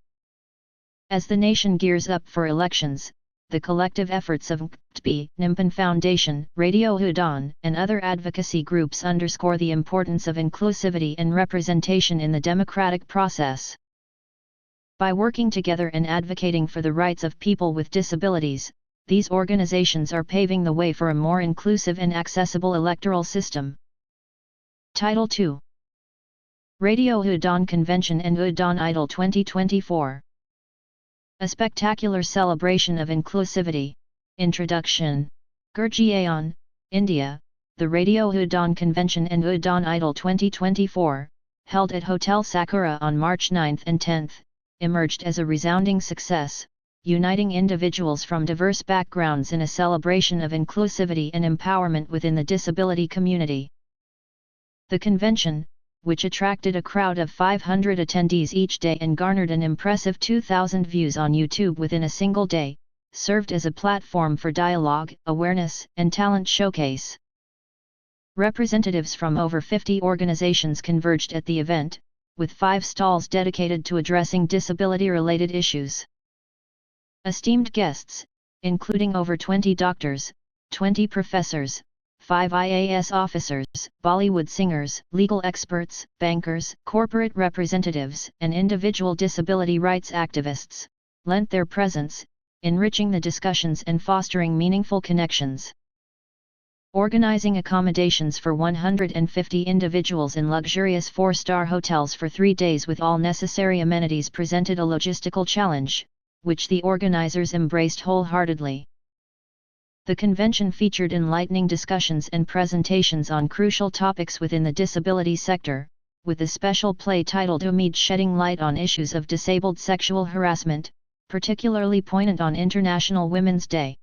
As the nation gears up for elections, the collective efforts of NKTB, Nimpan Foundation, Radio Udon, and other advocacy groups underscore the importance of inclusivity and representation in the democratic process. By working together and advocating for the rights of people with disabilities, these organizations are paving the way for a more inclusive and accessible electoral system. Title 2: Radio Udon Convention and Udon Idol 2024. A spectacular celebration of inclusivity. Introduction. Gurgaon, India, the Radio Udon Convention and Udon Idol 2024, held at Hotel Sakura on March 9 and 10, emerged as a resounding success, uniting individuals from diverse backgrounds in a celebration of inclusivity and empowerment within the disability community. The convention, which attracted a crowd of 500 attendees each day and garnered an impressive 2,000 views on YouTube within a single day, served as a platform for dialogue, awareness, and talent showcase. Representatives from over 50 organizations converged at the event, with 5 stalls dedicated to addressing disability-related issues. Esteemed guests, including over 20 doctors, 20 professors, 5 IAS officers, Bollywood singers, legal experts, bankers, corporate representatives, and individual disability rights activists, lent their presence, enriching the discussions and fostering meaningful connections. Organizing accommodations for 150 individuals in luxurious 4-star hotels for 3 days with all necessary amenities presented a logistical challenge, which the organizers embraced wholeheartedly. The convention featured enlightening discussions and presentations on crucial topics within the disability sector, with a special play titled Umeed shedding light on issues of disabled sexual harassment, particularly poignant on International Women's Day.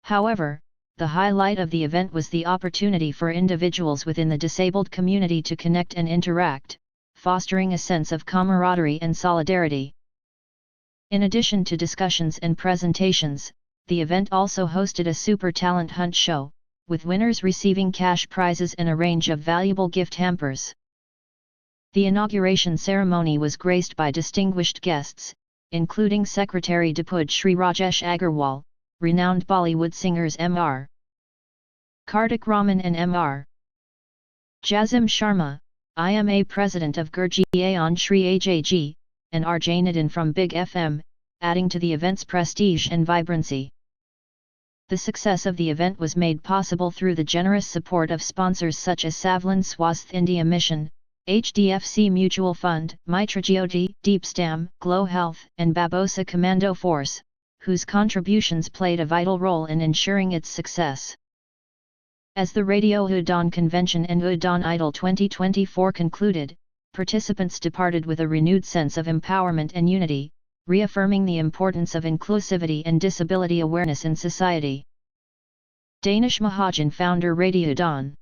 However, the highlight of the event was the opportunity for individuals within the disabled community to connect and interact, fostering a sense of camaraderie and solidarity. In addition to discussions and presentations, the event also hosted a super talent hunt show, with winners receiving cash prizes and a range of valuable gift hampers. The inauguration ceremony was graced by distinguished guests, including Secretary Deputy Shri Rajesh Agarwal, renowned Bollywood singers Mr. Kartik Raman and Mr. Jazim Sharma, IMA President of Gurgaon Shri Ajj, and R. Janadin from Big FM, adding to the event's prestige and vibrancy. The success of the event was made possible through the generous support of sponsors such as Savlan Swasth India Mission, HDFC Mutual Fund, Mitra Jyothi, Deepstam, Glow Health, and Babosa Commando Force, whose contributions played a vital role in ensuring its success. As the Radio Udon Convention and Udon Idol 2024 concluded, participants departed with a renewed sense of empowerment and unity, reaffirming the importance of inclusivity and disability awareness in society. Danish Mahajan founder Radio Udon.